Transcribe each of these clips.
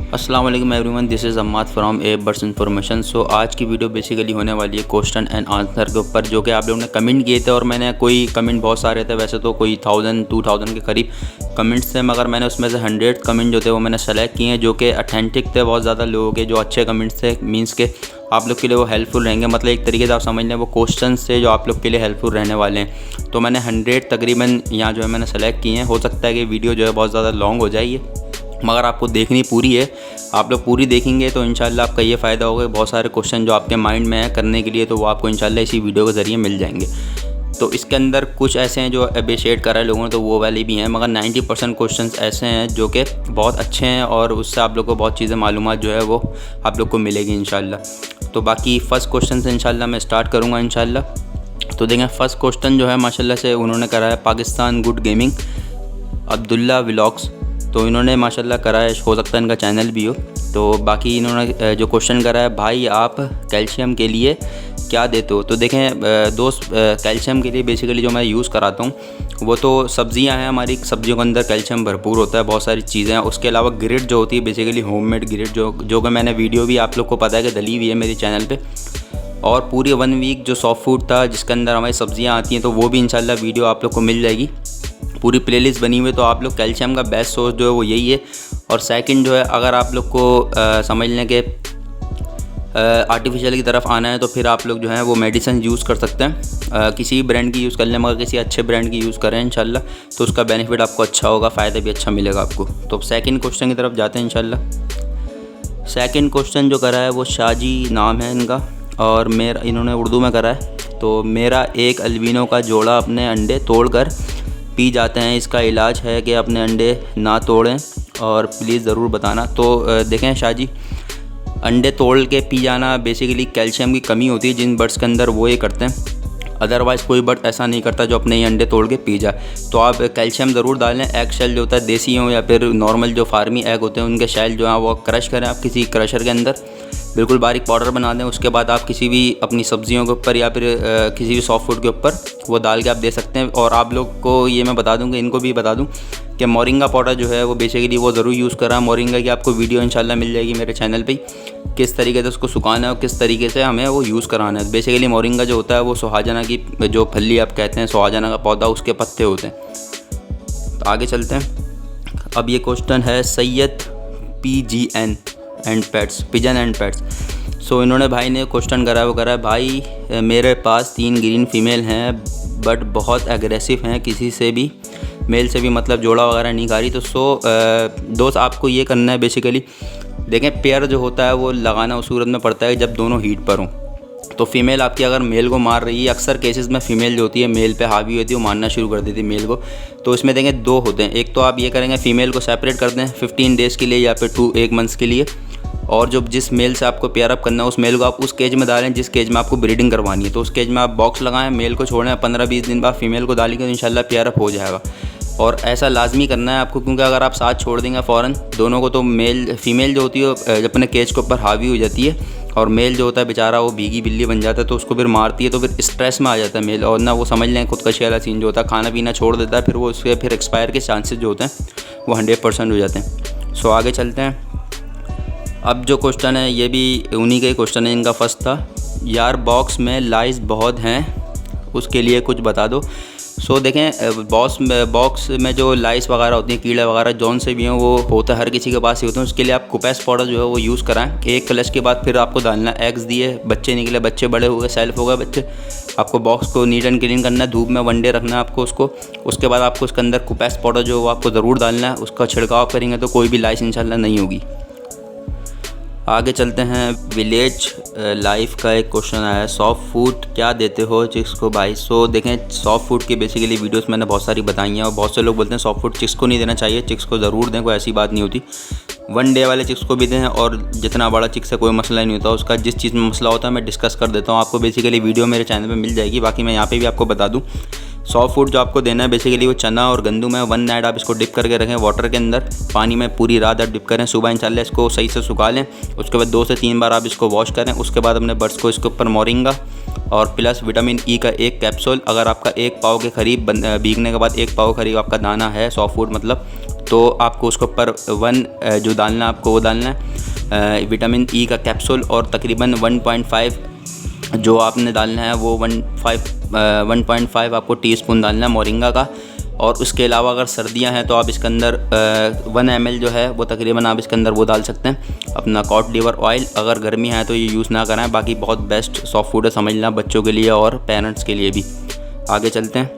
अस्सलाम वालेकुम everyone, this is Ammad from a birds information. So आज की वीडियो बेसिकली होने वाली है क्वेश्चन एंड आंसर के ऊपर, जो कि आप लोगों ने कमेंट किए थे। और मैंने कोई कमेंट बहुत सारे थे, वैसे तो कोई 1000-2000 के करीब कमेंट्स थे, मगर मैंने उसमें से 100 कमेंट जो थे वो मैंने सेलेक्ट किए हैं, जो कि ऑथेंटिक थे। बहुत ज़्यादा लोगों के जो अच्छे कमेंट्स थे, मीन्स के आप लोग के लिए वो हेल्पफुल रहेंगे। मतलब एक तरीके से आप समझ लें वो क्वेश्चन से जो आप लोग के लिए हेल्पफुल रहने वाले हैं। तो मैंने 100 तकरीबन यहाँ जो है मैंने सेलेक्ट किए हैं। हो सकता है कि वीडियो जो है बहुत ज़्यादा लॉन्ग हो जाए, मगर आपको देखनी पूरी है। आप लोग पूरी देखेंगे तो इंशाल्लाह आपका ये फ़ायदा होगा। बहुत सारे क्वेश्चन जो आपके माइंड में है करने के लिए, तो वो आपको इंशाल्लाह इसी वीडियो के ज़रिए मिल जाएंगे। तो इसके अंदर कुछ ऐसे हैं जो अप्रिशिएट करा है लोगों ने, तो वो वाले भी हैं, मगर 90% क्वेश्चंस ऐसे हैं जो कि बहुत अच्छे हैं और उससे आप लोग को बहुत चीज़ें मालूमात जो है वो आप लोग को मिलेगी इंशाल्लाह। तो बाकी फ़र्स्ट क्वेश्चन से इंशाल्लाह मैं स्टार्ट करूँगा इंशाल्लाह। तो देखें, फ़र्स्ट क्वेश्चन जो है माशाल्लाह से उन्होंने करा है Pakistan good gaming Abdullah vlogs. तो इन्होंने माशाल्लाह करा है, हो सकता है इनका चैनल भी हो। तो बाकी इन्होंने जो क्वेश्चन करा है, भाई आप कैल्शियम के लिए क्या देते हो। तो देखें दोस्त, कैल्शियम के लिए बेसिकली जो मैं यूज़ कराता हूँ वो तो सब्ज़ियाँ हैं। हमारी सब्ज़ियों के अंदर कैल्शियम भरपूर होता है, बहुत सारी चीज़ें हैं। उसके अलावा ग्रिड जो होती है बेसिकली होममेड ग्रिड, जो कि मैंने वीडियो भी आप लोग को पता है कि डली हुई है मेरे चैनल पे। और पूरी 1 वीक जो सॉफ्ट फूड था जिसके अंदर हमारी सब्ज़ियाँ आती हैं, तो वो भी इंशाल्लाह वीडियो आप लोग को मिल जाएगी। पूरी प्लेलिस्ट बनी हुई है। तो आप लोग कैल्शियम का बेस्ट सोर्स जो है वो यही है। और सेकंड जो है, अगर आप लोग को समझ लें कि आर्टिफिशियल की तरफ आना है, तो फिर आप लोग जो है वो मेडिसिन यूज़ कर सकते हैं। किसी ब्रांड की यूज़ कर लें, मगर किसी अच्छे ब्रांड की यूज़ करें इंशाल्लाह, तो उसका बेनिफिट आपको अच्छा होगा, फ़ायदा भी अच्छा मिलेगा आपको। तो सेकंड क्वेश्चन की तरफ जाते हैं इंशाल्लाह। सेकंड क्वेश्चन जो करा है वो शाहजी नाम है इनका, और मेरा इन्होंने उर्दू में करा है। तो मेरा एक अल्बिनो का जोड़ा अपने अंडे तोड़कर पी जाते हैं, इसका इलाज है कि अपने अंडे ना तोड़ें, और प्लीज़ ज़रूर बताना। तो देखें शाहजी, अंडे तोड़ के पी जाना बेसिकली कैल्शियम की कमी होती है जिन बर्ड्स के अंदर, वो ये करते हैं। अदरवाइज़ कोई बर्ड ऐसा नहीं करता जो अपने ही अंडे तोड़ के पी जाए। तो आप कैल्शियम ज़रूर डालें। एग शेल जो होता है, देसी हो या फिर नॉर्मल जो फार्मी एग होते हैं, उनके शेल जो है वो क्रश करें आप किसी क्रशर के अंदर, बिल्कुल बारीक पाउडर बना दें। उसके बाद आप किसी भी अपनी सब्जियों के ऊपर या फिर किसी भी सॉफ्ट फूड के ऊपर वो डाल के आप दे सकते हैं। और आप लोग को ये मैं बता दूं कि इनको भी बता दूं कि मोरिंगा पाउडर जो है वो बेसिकली वो ज़रूर यूज़ करा। मोरिंगा की आपको वीडियो इंशाल्लाह मिल जाएगी मेरे चैनल पे, किस तरीके से उसको सुखाना है और किस तरीके से हमें वो यूज़ कराना है। बेसिकली मोरिंगा जो होता है वो सुहाजना की जो फली आप कहते हैं, सुहाजना का पौधा, उसके पत्ते होते हैं। तो आगे चलते हैं। अब ये क्वेश्चन है सैयद पिजन एंड पेट्स। सो इन्होंने भाई ने क्वेश्चन करा है, वो करा है, भाई मेरे पास 3 ग्रीन फीमेल हैं बट बहुत एग्रेसिव हैं, किसी से भी मेल से भी मतलब जोड़ा वगैरह नहीं खा रही। तो दोस्त आपको ये करना है बेसिकली, देखें पेयर जो होता है वो लगाना उस सूरत में पड़ता है जब दोनों हीट पर हों। तो फीमेल आपकी अगर मेल को मार रही है, अक्सर केसेस में फ़ीमेल जो होती है मेल पे हावी होती है, वो मारना शुरू कर देती है मेल को। तो इसमें देंगे 2 होते हैं। एक तो आप ये करेंगे, फ़ीमेल को सेपरेट कर दें 15 डेज़ के लिए या फिर 1 मंथ के लिए, और जो जिस मेल से आपको पेयर अप करना है उस मेल को आप उस केज में डालें जिस केज में आपको ब्रीडिंग करवानी है। तो उस केज में आप बॉक्स लगाएं, मेल को छोड़ें, 15-20 दिन बाद फीमेल को डालेंगे तो इंशाल्लाह पेयर अप हो जाएगा। और ऐसा लाजमी करना है आपको, क्योंकि अगर आप साथ छोड़ देंगे फ़ौरन दोनों को, तो फीमेल जो होती है अपने केज के ऊपर हावी हो जाती है, और मेल जो होता है बेचारा वो भीगी बिल्ली बन जाता है, तो उसको फिर मारती है। तो फिर स्ट्रेस में आ जाता है मेल, और ना वो समझ लें खुदकशी वाला सीन जो होता है, खाना पीना छोड़ देता है, फिर वो उसके फिर एक्सपायर के चांसेस जो होते हैं वो 100% हो जाते हैं। सो आगे चलते हैं। अब जो क्वेश्चन है ये भी उन्हीं का ही क्वेश्चन है, इनका फर्स्ट था, यार बॉक्स में लाइस बहुत हैं उसके लिए कुछ बता दो। सो देखें, बॉक्स में जो लाइस वगैरह होती हैं, कीड़े वगैरह जौन से भी हैं, वो होता है हर किसी के पास ही होते हैं। उसके लिए आप कुपैस पाउडर जो है वो यूज़ कराएं। 1 फ्लश के बाद फिर आपको डालना, एग्स दिए, बच्चे निकले, बच्चे बड़े हो गए, सेल्फ हो गए बच्चे, आपको बॉक्स को नीट एंड क्लीन करना है, धूप में 1 डे रखना है आपको उसको। उसके बाद आपको उसके अंदर कुपैस पाउडर जो वो आपको ज़रूर डालना है, उसका छिड़काव करेंगे तो कोई भी लाइस इंशाल्लाह नहीं होगी। आगे चलते हैं। विलेज लाइफ का एक क्वेश्चन आया है, सॉफ्ट फूड क्या देते हो चिक्स को भाई। सो देखें, सॉफ्ट फूड की बेसिकली वीडियोस मैंने बहुत सारी बताई हैं, और बहुत से लोग बोलते हैं सॉफ्ट फूड चिक्स को नहीं देना चाहिए। चिक्स को ज़रूर दें, कोई ऐसी बात नहीं होती। 1 डे वाले चिक्स को भी दें, और जितना बड़ा चिक्स है कोई मसला नहीं होता उसका। जिस चीज़ में मसला होता है मैं डिस्कस कर देता हूँ आपको, बेसिकली वीडियो मेरे चैनल पर मिल जाएगी। बाकी मैं यहाँ पर भी आपको बता दूँ, सॉफ्ट फूड जो आपको देना है बेसिकली वो चना और गंदम है। 1 नाइट आप इसको डिप करके रखें वाटर के अंदर, पानी में पूरी रात आप डिप करें। सुबह इंशाल्लाह इसको सही से सुखा लें। उसके बाद 2 से 3 बार आप इसको वॉश करें। उसके बाद अपने बर्ड्स को इसके ऊपर मोरिंगा और प्लस विटामिन ई का 1 कैप्सूल, अगर आपका 1 पाव के करीब भीगने के बाद 1 पाव करीब आपका दाना है सॉफ्ट फूड मतलब, तो आपको उसके ऊपर 1 जो डालना है आपको वो डालना है विटामिन ई का कैप्सूल, और तकरीबन 1.5 जो आपने डालना है वो 1.5 आपको टीस्पून डालना है मोरिंगा का। और उसके अलावा अगर सर्दियां हैं तो आप इसके अंदर 1 ml जो है वो तकरीबन आप इसके अंदर वो डाल सकते हैं अपना कॉड लिवर ऑयल। अगर गर्मी है तो ये यूज़ ना कराएं, बाकी बहुत बेस्ट सॉफ्ट फूड है, समझना बच्चों के लिए और पेरेंट्स के लिए भी। आगे चलते हैं।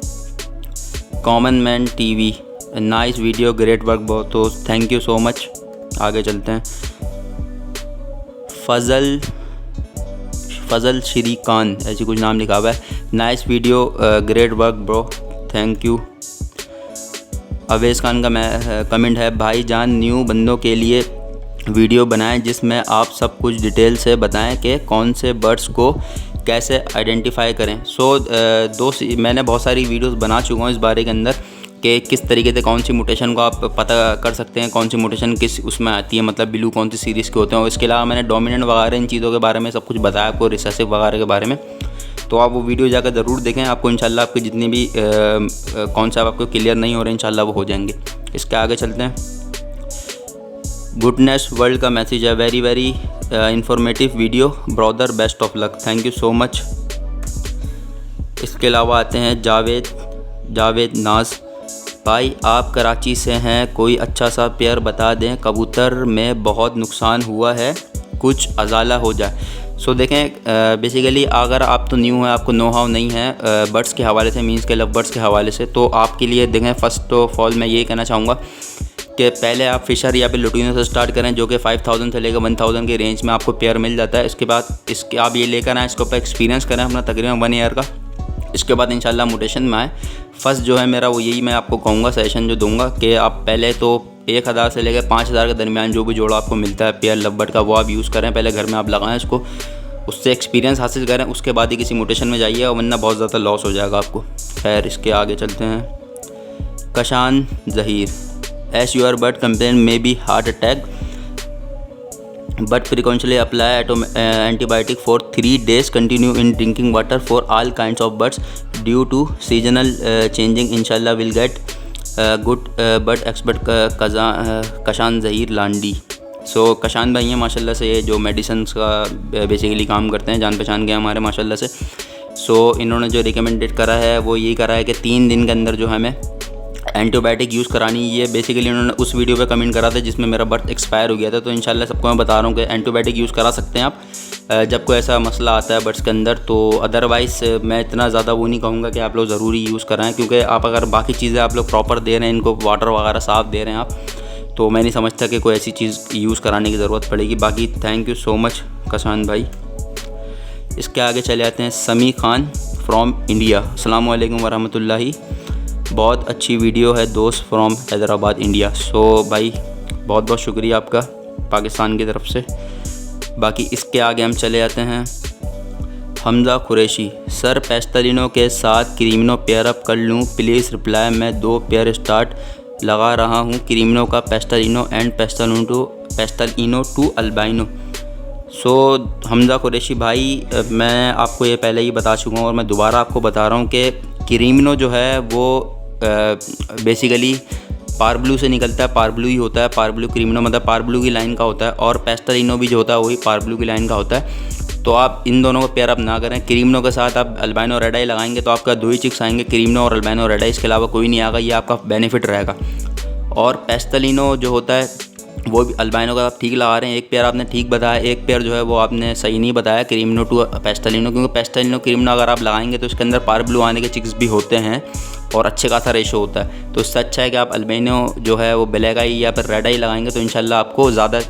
Common man TV, nice video, great work बहुत, तो थैंक यू सो मच। आगे चलते हैं। फजल श्रीकान ऐसी कुछ नाम लिखा हुआ है, nice video, great work bro, thank you. Avesh Khan का कमेंट है, भाई जान न्यू बंदों के लिए वीडियो बनाएं जिसमें आप सब कुछ डिटेल से बताएं कि कौन से बर्ड्स को कैसे आइडेंटिफाई करें। दोस्त मैंने बहुत सारी वीडियोस बना चुका हूँ इस बारे के अंदर कि किस तरीके से कौन सी म्यूटेशन को आप पता कर सकते हैं, कौन सी म्यूटेशन किस उसमें आती है, मतलब ब्लू कौन सी सीरीज़ के होते हैं। और इसके अलावा मैंने डोमिनेंट वगैरह इन चीज़ों के बारे में सब कुछ बताया आपको, रिसेसिव वगैरह के बारे में। तो आप वो वीडियो जाकर ज़रूर देखें, आपको इंशाल्लाह आपके जितने भी कॉन्सेप्ट आपको क्लियर नहीं हो रहे इंशाल्लाह वो हो जाएंगे। इसके आगे चलते हैं। गुडनेस वर्ल्ड का मैसेज है, very very informative video brother, best of luck, thank you so much. इसके अलावा आते हैं जावेद नाज, भाई आप कराची से हैं, कोई अच्छा सा पेयर बता दें, कबूतर में बहुत नुकसान हुआ है, कुछ अजाला हो जाए। देखें बेसिकली अगर आप तो न्यू हैं, आपको नो हाउ नहीं है बर्ड्स के हवाले से, मीन्स के लव बर्ड्स के हवाले से, तो आपके लिए देखें फ़र्स्ट ऑफ ऑल मैं ये कहना चाहूँगा कि पहले आप फिशर या फिर लुटिनो से स्टार्ट करें, जो कि 5000 से लेकर 1000 के रेंज में आपको पेयर मिल जाता है। इसके बाद इसके आप ये लेकर आएँ, इसके ऊपर एक्सपीरियंस करें अपना तकरीबन 1 ईयर का। इसके बाद इंशाल्लाह म्यूटेशन में आए। फर्स्ट जो है मेरा वो यही मैं आपको कहूँगा, सजेशन जो दूंगा कि आप पहले तो 1000 से लेकर 5000 के दरमियान जो भी जोड़ा आपको मिलता है पेयर लवबर्ड का वो आप यूज़ करें, पहले घर में आप लगाएं इसको, उससे एक्सपीरियंस हासिल करें, उसके बाद ही किसी म्यूटेशन में जाइए, और वरना बहुत ज़्यादा लॉस हो जाएगा आपको। खैर इसके आगे चलते हैं। Kashan Zaheer, as your bird complain may be heart attack but frequently apply antibiotic for 3 days, continue in drinking water for all kinds of birds due to seasonal changing, inshallah will get good bird expert Kashan Zaheer Landi. Kashan भाई हैं माशाल्लाह से, ये जो medicine का basically काम करते हैं, जान पहचान गए हमारे माशाल्लाह से। इन्होंने जो रिकमेंडेड करा है वो ये करा है कि 3 दिन के अंदर जो हमें एंटीबायोटिक यूज़ करानी। ये बेसिकली उन्होंने उस वीडियो पे कमेंट करा था जिसमें मेरा बर्थ एक्सपायर हो गया था। तो इंशाल्लाह सबको मैं बता रहा हूँ कि एंटीबायोटिक यूज़ करा सकते हैं आप जब कोई ऐसा मसला आता है बर्ड्स के अंदर। तो अदरवाइज़ मैं इतना ज़्यादा वो नहीं कहूँगा कि आप लोग ज़रूरी यूज़ कराएं, क्योंकि आप अगर बाकी चीज़ें आप लोग प्रॉपर दे रहे हैं, इनको वाटर वगैरह साफ़ दे रहे हैं आप, तो मैं नहीं समझता कि कोई ऐसी चीज़ यूज़ कराने की ज़रूरत पड़ेगी। बाकी थैंक यू सो मच कशान भाई। इसके आगे चले आते हैं। समी खान फ्रॉम इंडिया, अस्सलाम वालेकुम वरहमतुल्लाहि, बहुत अच्छी वीडियो है दोस्त फ्रॉम हैदराबाद इंडिया। भाई बहुत बहुत शुक्रिया आपका पाकिस्तान की तरफ से। बाकी इसके आगे हम चले आते हैं। हमज़ा कुरैशी, सर पेस्टलिनो के साथ क्रीमिनो पेयर अप कर लूँ प्लीज़ रिप्लाई, मैं 2 पेयर स्टार्ट लगा रहा हूँ, क्रीमिनो का pastelino and pastelino to albino. Hamza Qureshi भाई, मैं आपको ये पहले ही बता चुका हूँ और मैं दोबारा आपको बता रहा हूँ कि क्रीमिनो जो है वो बेसिकली पारब्लू से निकलता है, पारब्लू ही होता है। पारब्लू क्रीमिनो मतलब पारब्लू की लाइन का होता है, और पेस्टलिनो भी जो होता है वही पारब्लू की लाइन का होता है। तो आप इन दोनों को पेयर अप ना करें। क्रीमिनो के साथ आप अल्बाइनो रेड आई लगाएंगे तो आपका 2 ही चिक्स आएंगे, क्रीमिनो और अल्बाइनो रेड आई, इसके अलावा कोई नहीं आएगा, ये आपका बेनिफिट रहेगा। और पेस्टलिनो जो होता है वो भी अल्बाइनो का आप ठीक लगा रहे हैं, एक पेयर आपने ठीक बताया, एक पेयर जो है वो आपने सही नहीं बताया, क्रीमिनो टू पेस्टलिनो, क्योंकि पेस्टलिनो क्रीमिनो अगर आप लगाएंगे तो इसके अंदर पारब्लू आने के चिक्स भी होते हैं और अच्छे खासा रेशो होता है। तो इससे अच्छा है कि आप अल्बाइनो जो है वो ब्लैक आई या फिर रेड आई लगाएंगे तो इंशाल्लाह आपको ज़्यादा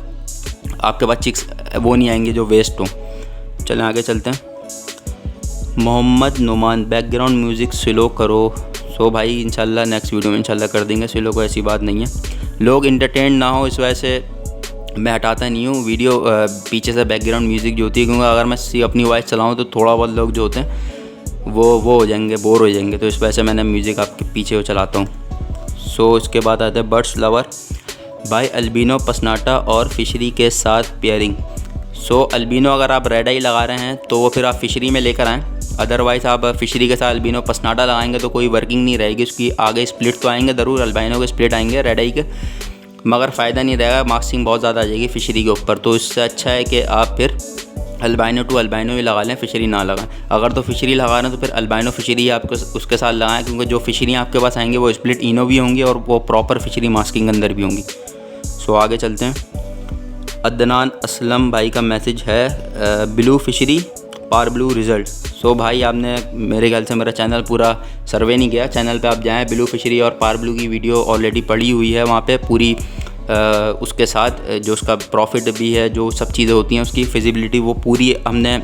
आपके पास चिक्स वो नहीं आएंगे जो वेस्ट हों। चलें आगे चलते हैं। Mohammed Numan, background music slow करो। भाई इंशाल्लाह नेक्स्ट वीडियो में इंशाल्लाह कर देंगे स्लो, को ऐसी बात नहीं है, लोग इंटरटेन ना हो इस वजह से मैं हटाता नहीं हूँ वीडियो पीछे से बैकग्राउंड म्यूज़िक जो होती है, क्योंकि अगर मैं अपनी वॉइस चलाऊँ तो थोड़ा बहुत लोग जो होते हैं वो हो जाएंगे, बोर हो जाएंगे, तो इस वजह से मैंने म्यूज़िक आपके पीछे वो चलाता हूँ। इसके बाद आते हैं बर्ड्स लवर भाई, अल्बिनो पसनाटा और फिशरी के साथ पेयरिंग। सो अल्बिनो अगर आप रेड आई लगा रहे हैं तो वो फिर आप फिशरी में लेकर आएँ, अदरवाइज़ आप फिशरी के साथ अल्बिनो पसनाटा लगाएंगे तो कोई वर्किंग नहीं रहेगी उसकी। आगे स्प्लिट तो आएंगे ज़रूर, अल्बिनो के स्प्लिट आएंगे रेड आई के, मगर फ़ायदा नहीं रहेगा, मार्क्सिंग बहुत ज़्यादा आ जाएगी फिशरी के ऊपर। तो इससे अच्छा है कि आप फिर अल्बिनो टू अल्बिनो ही लगा लें, फिशरी ना लगाएं। अगर तो फिशरी लगा रहे हैं तो फिर अल्बिनो फिशरी ही आपको उसके साथ लगाएं, क्योंकि जो फिशरी आपके पास आएंगे वो स्प्लिट इनो भी होंगी और वो प्रॉपर फिशरी मास्किंग अंदर भी होंगी। सो आगे चलते हैं। अदनान असलम भाई का मैसेज है, ब्लू फिशरी पार ब्लू रिज़ल्ट। सो भाई आपने मेरे ख्याल से मेरा चैनल पूरा सर्वे नहीं किया, चैनल पे आप जाएं, ब्लू फिशरी और पार ब्लू की वीडियो ऑलरेडी पड़ी हुई है वहाँ पे पूरी, उसके साथ जो उसका प्रॉफिट भी है, जो सब चीज़ें होती हैं उसकी फिजिबिलिटी, वो पूरी हमने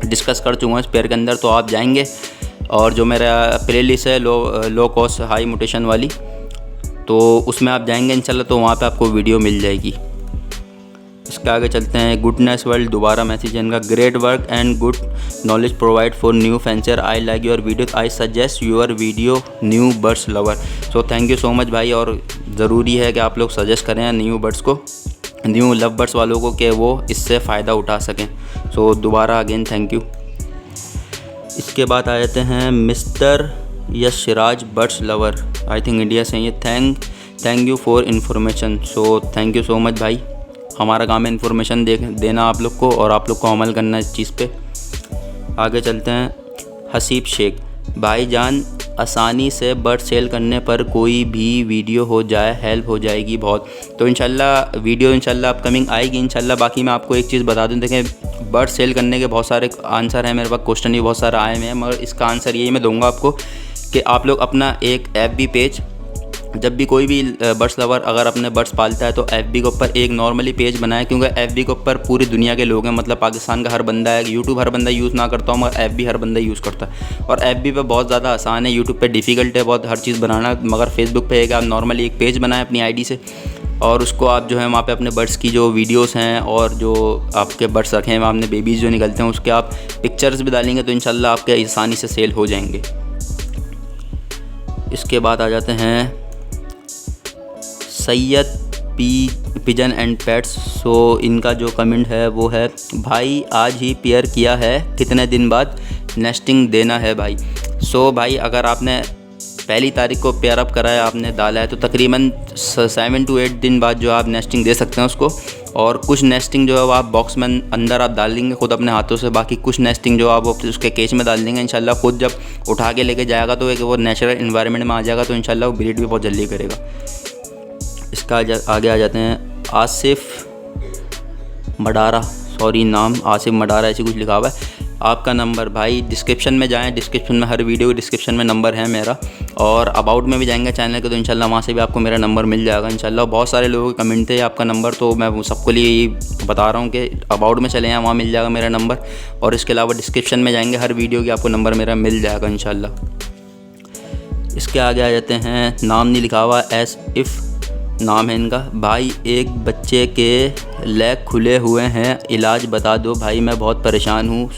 डिस्कस कर चुके हैं इस पेयर के अंदर। तो आप जाएंगे और जो मेरा प्लेलिस्ट है लो कॉस्ट हाई मोटेशन वाली, तो उसमें आप जाएंगे इंशाल्लाह, तो वहाँ पे आपको वीडियो मिल जाएगी। इसके आगे चलते हैं। गुडनेस वर्ल्ड दोबारा मैसेज है इनका, great work and good knowledge provide for new fancier, I like your video, I suggest your video new birds lover. So thank you so much भाई, और ज़रूरी है कि आप लोग सजेस्ट करें न्यू बर्ड्स को, न्यू लव बर्ड्स वालों को, कि वो इससे फ़ायदा उठा सकें। सो दोबारा अगेन थैंक यू। इसके बाद आ जाते हैं mister Yashraj birds lover, I think India से ये, thank you for information. So thank you so much भाई, हमारा काम है इन्फॉर्मेशन देना आप लोग को, और आप लोग को अमल करना इस चीज़ पे। आगे चलते हैं। हसीब शेख, भाईजान आसानी से बर्ड सेल करने पर कोई भी वीडियो हो जाए हेल्प हो जाएगी बहुत। तो इंशाल्लाह वीडियो इंशाल्लाह अपकमिंग आएगी इंशाल्लाह। बाकी मैं आपको एक चीज़ बता दूं, देखें बर्ड सेल करने के बहुत सारे आंसर हैं मेरे पास, क्वेश्चन भी बहुत सारे आए हुए हैं, मगर इसका आंसर यही मैं दूंगा आपको कि आप लोग अपना एक FB पेज, जब भी कोई भी बर्ड्स लवर अगर अपने बर्ड्स पालता है तो FB के ऊपर एक नॉर्मली पेज बनाए, क्योंकि FB के ऊपर पूरी दुनिया के लोग हैं, मतलब पाकिस्तान का हर बंदा है। यूट्यूब हर बंदा यूज़ ना करता हूँ, मगर FB हर बंदा यूज़ करता है, और FB पे बहुत ज़्यादा आसान है, यूट्यूब पे डिफ़िकल्ट है बहुत हर चीज़ बनाना, मगर फेसबुक पे है कि आप नॉर्मली एक पेज बनाएं अपनी ID से, और उसको आप जो है वहाँ पे अपने बर्ड्स की जो वीडियोस हैं और जो आपके बर्ड्स रखे हैं आपने बेबीज़ जो निकलते हैं उसके आप पिक्चर्स भी डालेंगे तो इंशाल्लाह आपके आसानी से सेल हो जाएंगे। इसके बाद आ जाते हैं सैयद पिजन एंड पेट्स। सो इनका जो कमेंट है वो है, भाई आज ही पेयर किया है, कितने दिन बाद नेस्टिंग देना है भाई। सो भाई अगर आपने पहली तारीख को पेयर अप करा है, आपने डाला है, तो तकरीबन 7 to 8 दिन बाद जो आप नेस्टिंग दे सकते हैं उसको। और कुछ नेस्टिंग जो है वो आप बॉक्स में अंदर आप डाल देंगे खुद अपने हाथों से, बाकी कुछ नेस्टिंग जो आप उसके केज में डाल देंगे इंशाल्लाह। खुद जब उठा के लेके जाएगा तो एक वो नेचुरल इन्वायरमेंट में आ जाएगा, तो इंशाल्लाह वो ब्रीड भी बहुत जल्दी करेगा। इसका आगे आ जाते हैं। आसिफ मडारा, सॉरी नाम आसिफ मडारा ऐसी कुछ लिखा हुआ है। आपका नंबर भाई डिस्क्रिप्शन में जाएं, डिस्क्रिप्शन में हर वीडियो के डिस्क्रिप्शन में नंबर है मेरा, और अबाउट में भी जाएंगे चैनल के तो इंशाल्लाह वहाँ से भी आपको मेरा नंबर मिल जाएगा इंशाल्लाह। बहुत सारे लोगों के कमेंट थे आपका नंबर, तो मैं वो सबको लिए यही बता रहा हूँ कि अबाउट में चले जाएँ, वहाँ मिल जाएगा मेरा नंबर, और इसके अलावा डिस्क्रिप्शन में जाएंगे हर वीडियो की आपको नंबर मेरा मिल जाएगा इंशाल्लाह। इसके आगे आ जाते हैं। नाम नहीं लिखा हुआ, एस इफ़ नाम है इनका। भाई एक बच्चे के लेग खुले हुए हैं, इलाज बता दो भाई, मैं बहुत परेशान हूँ।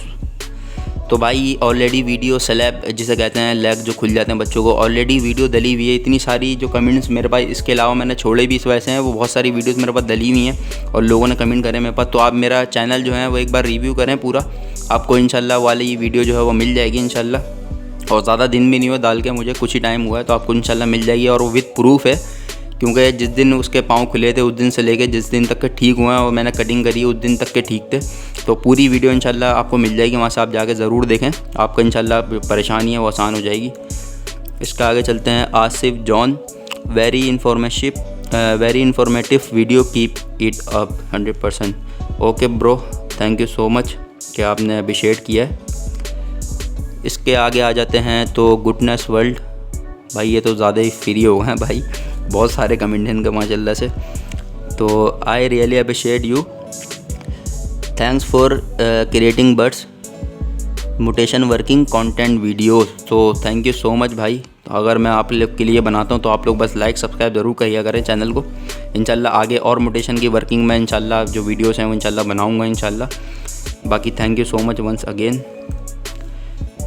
तो भाई ऑलरेडी वीडियो स्लैब जिसे कहते हैं, लेग जो खुल जाते हैं बच्चों को, ऑलरेडी वीडियो डली हुई है। इतनी सारी जो कमेंट्स मेरे पास, इसके अलावा मैंने छोड़े भी इस वजह से हैं, वो बहुत सारी वीडियोस मेरे पास डली हुई हैं और लोगों ने कमेंट करे मेरे पास। तो आप मेरा चैनल जो है वो एक बार रिव्यू करें पूरा, आपको इंशाल्लाह वाली वीडियो जो है वो मिल जाएगी इंशाल्लाह। और ज़्यादा दिन भी नहीं हुआ डाल के, मुझे कुछ ही टाइम हुआ है, तो आपको इंशाल्लाह मिल जाएगी। और वो विद प्रूफ है, क्योंकि जिस दिन उसके पाँव खुले थे उस दिन से लेके जिस दिन तक के ठीक हुए हैं और मैंने कटिंग करी उस दिन तक के ठीक थे। तो पूरी वीडियो इंशाल्लाह आपको मिल जाएगी, वहाँ से आप जाके ज़रूर देखें, आपका इंशाल्लाह परेशानी है वो आसान हो जाएगी। इसका आगे चलते हैं। Asif John, very informative video, keep it up 100%। Okay bro, thank you so much कि आपने अप्रिशिएट किया है। इसके आगे आ जाते हैं तो गुडनेस वर्ल्ड, भाई ये तो ज़्यादा ही फ्री हो गए हैं भाई, बहुत सारे कमेंट हैं इनके माशाल्लाह से। तो आई really appreciate you, thanks for creating birds mutation working content videos. तो थैंक यू सो मच भाई। तो अगर मैं आप लोग के लिए बनाता हूँ तो आप लोग बस लाइक सब्सक्राइब ज़रूर करिए करें चैनल को। इंशाल्लाह आगे और मोटेशन की वर्किंग में इंशाल्लाह जो वीडियोस हैं वो इंशाल्लाह बनाऊँगा इंशाल्लाह। बाकी thank you so much once again.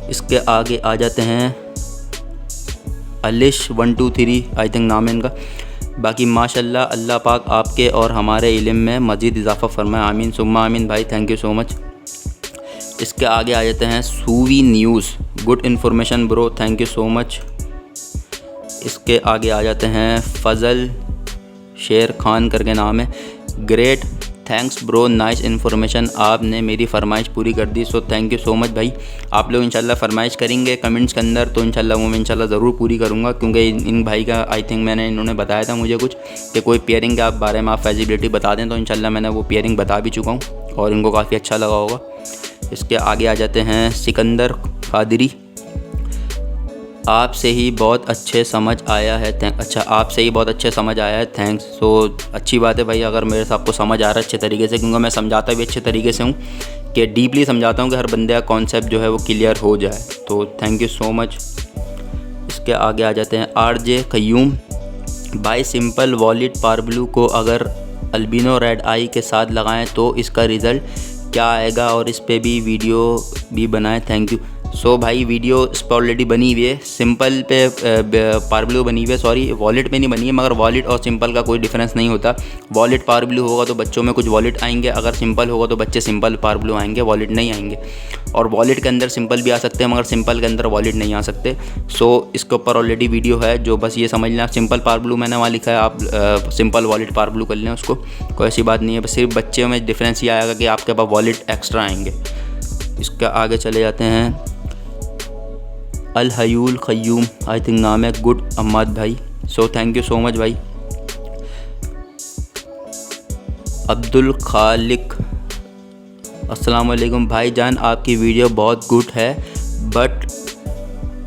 इसके आगे आ जाते हैं। अलिश 123 आई थिंक नाम है इनका। बाकी माशाल्लाह अल्लाह पाक आपके और हमारे इल्म में मज़ीद इजाफ़ा फरमाए, आमीन सुम्मा आमीन भाई, थैंक यू सो मच। इसके आगे आ जाते हैं सूवी news, good information bro, thank you so much. इसके आगे आ जाते हैं फ़ज़ल शेर खान करके नाम है, great thanks bro, nice information, आपने मेरी फ़रमाइश पूरी कर दी, so thank you so much भाई। आप लोग इंशाल्लाह फ़रमाइश करेंगे कमेंट्स के अंदर तो इंशाल्लाह वो मैं इंशाल्लाह ज़रूर पूरी करूँगा, क्योंकि इन भाई का आई थिंक इन्होंने बताया था मुझे कुछ कि कोई पेयरिंग के बारे में आप फैसिलिटी बता दें, तो इंशाल्लाह मैंने वो पेयरिंग बता भी चुका हूँ और इनको काफ़ी अच्छा लगा होगा। इसके आगे आ जाते हैं सिकंदर कादरी, आपसे ही बहुत अच्छे समझ आया है, अच्छा आपसे ही बहुत अच्छे समझ आया है, थैंक्स। सो अच्छी बात है भाई अगर मेरे से आपको समझ आ रहा है अच्छे तरीके से, क्योंकि मैं समझाता भी अच्छे तरीके से हूँ कि डीपली समझाता हूँ कि हर बंदे का कॉन्सेप्ट जो है वो क्लियर हो जाए, तो थैंक यू सो मच। इसके आगे आ जाते हैं RJ क़य्यूम भाई, सिंपल वॉलिट पारब्लू को अगर अल्बिनो रेड आई के साथ लगाएं तो इसका रिज़ल्ट क्या आएगा और इस पे भी वीडियो भी बनाएं, थैंक यू। सो भाई वीडियो इस पर ऑलरेडी बनी हुई है, सिंपल पे पारब्लू बनी हुई है, सॉरी वॉलेट पे नहीं बनी है, मगर वॉलेट और सिंपल का कोई डिफरेंस नहीं होता। वॉलेट पारब्लू होगा तो बच्चों में कुछ वॉलेट आएंगे, अगर सिंपल होगा तो बच्चे सिंपल पारब्लू आएंगे, वॉलेट नहीं आएंगे। और वॉलेट के अंदर सिंपल भी आ सकते हैं मगर सिंपल के अंदर वॉलेट नहीं आ सकते। सो इसके ऊपर ऑलरेडी वीडियो है, जो बस ये समझ लें सिंपल पारब्लू मैंने वहाँ लिखा है, आप सिंपल वॉलेट पारब्लू कर लें उसको, कोई ऐसी बात नहीं है, बस सिर्फ बच्चे में डिफरेंस ये आएगा कि आपके पास वॉलेट एक्स्ट्रा आएंगे। इसका आगे चले जाते हैं अल हयूल क़य्यूम, आई थिंक नाम है, गुड अम्माद भाई, सो थैंक यू सो मच भाई। अब्दुल खालिक, अस्सलाम वालेकुम भाई जान, आपकी वीडियो बहुत गुड है, बट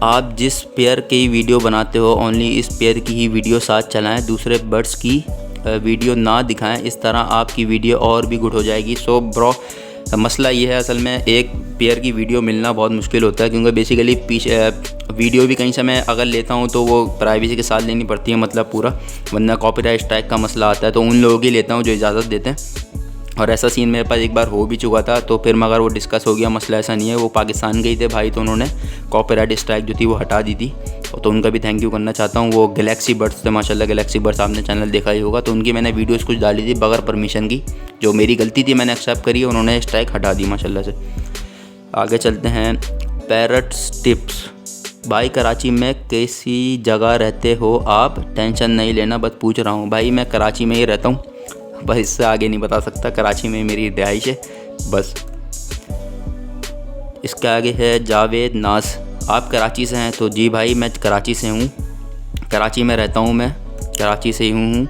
आप जिस पेयर की वीडियो बनाते हो ओनली इस पेयर की ही वीडियो साथ चलाएं, दूसरे बर्ड्स की वीडियो ना दिखाएं, इस तरह आपकी वीडियो और भी गुड हो जाएगी। सो ब्रो मसला ये है, असल में एक पेयर की वीडियो मिलना बहुत मुश्किल होता है, क्योंकि बेसिकली पीछे वीडियो भी कहीं से मैं अगर लेता हूँ तो वो प्राइवेसी के साथ लेनी पड़ती है, मतलब पूरा, वरना कॉपीराइट स्ट्राइक का मसला आता है, तो उन लोगों की लेता हूँ जो इजाज़त देते हैं। और ऐसा सीन मेरे पास एक बार हो भी चुका था, तो फिर मगर वो डिस्कस हो गया, मसला ऐसा नहीं है, वो पाकिस्तान गए थे भाई, तो उन्होंने कॉपीराइट स्ट्राइक जो थी वो हटा दी थी, तो उनका भी थैंक यू करना चाहता हूँ। वो गैलेक्सी बर्ड्स थे माशाल्लाह, गैलेक्सी बर्ड्स आपने चैनल देखा ही होगा, तो उनकी मैंने वीडियोस कुछ डाली थी बगैर परमिशन की, जो मेरी गलती थी मैंने एक्सेप्ट करी, उन्होंने स्ट्राइक हटा दी माशाल्लाह से। आगे चलते हैं पैरट्स टिप्स भाई, कराची में कैसी जगह रहते हो आप, टेंशन नहीं लेना, बस पूछ रहा हूँ भाई, मैं कराची में ही रहता हूँ, बस इससे आगे नहीं बता सकता, कराची में मेरी रिहाइश है बस। इसके आगे है जावेद नास, आप कराची से हैं, तो जी भाई मैं कराची से हूँ, कराची में रहता हूँ, मैं कराची से ही हूँ।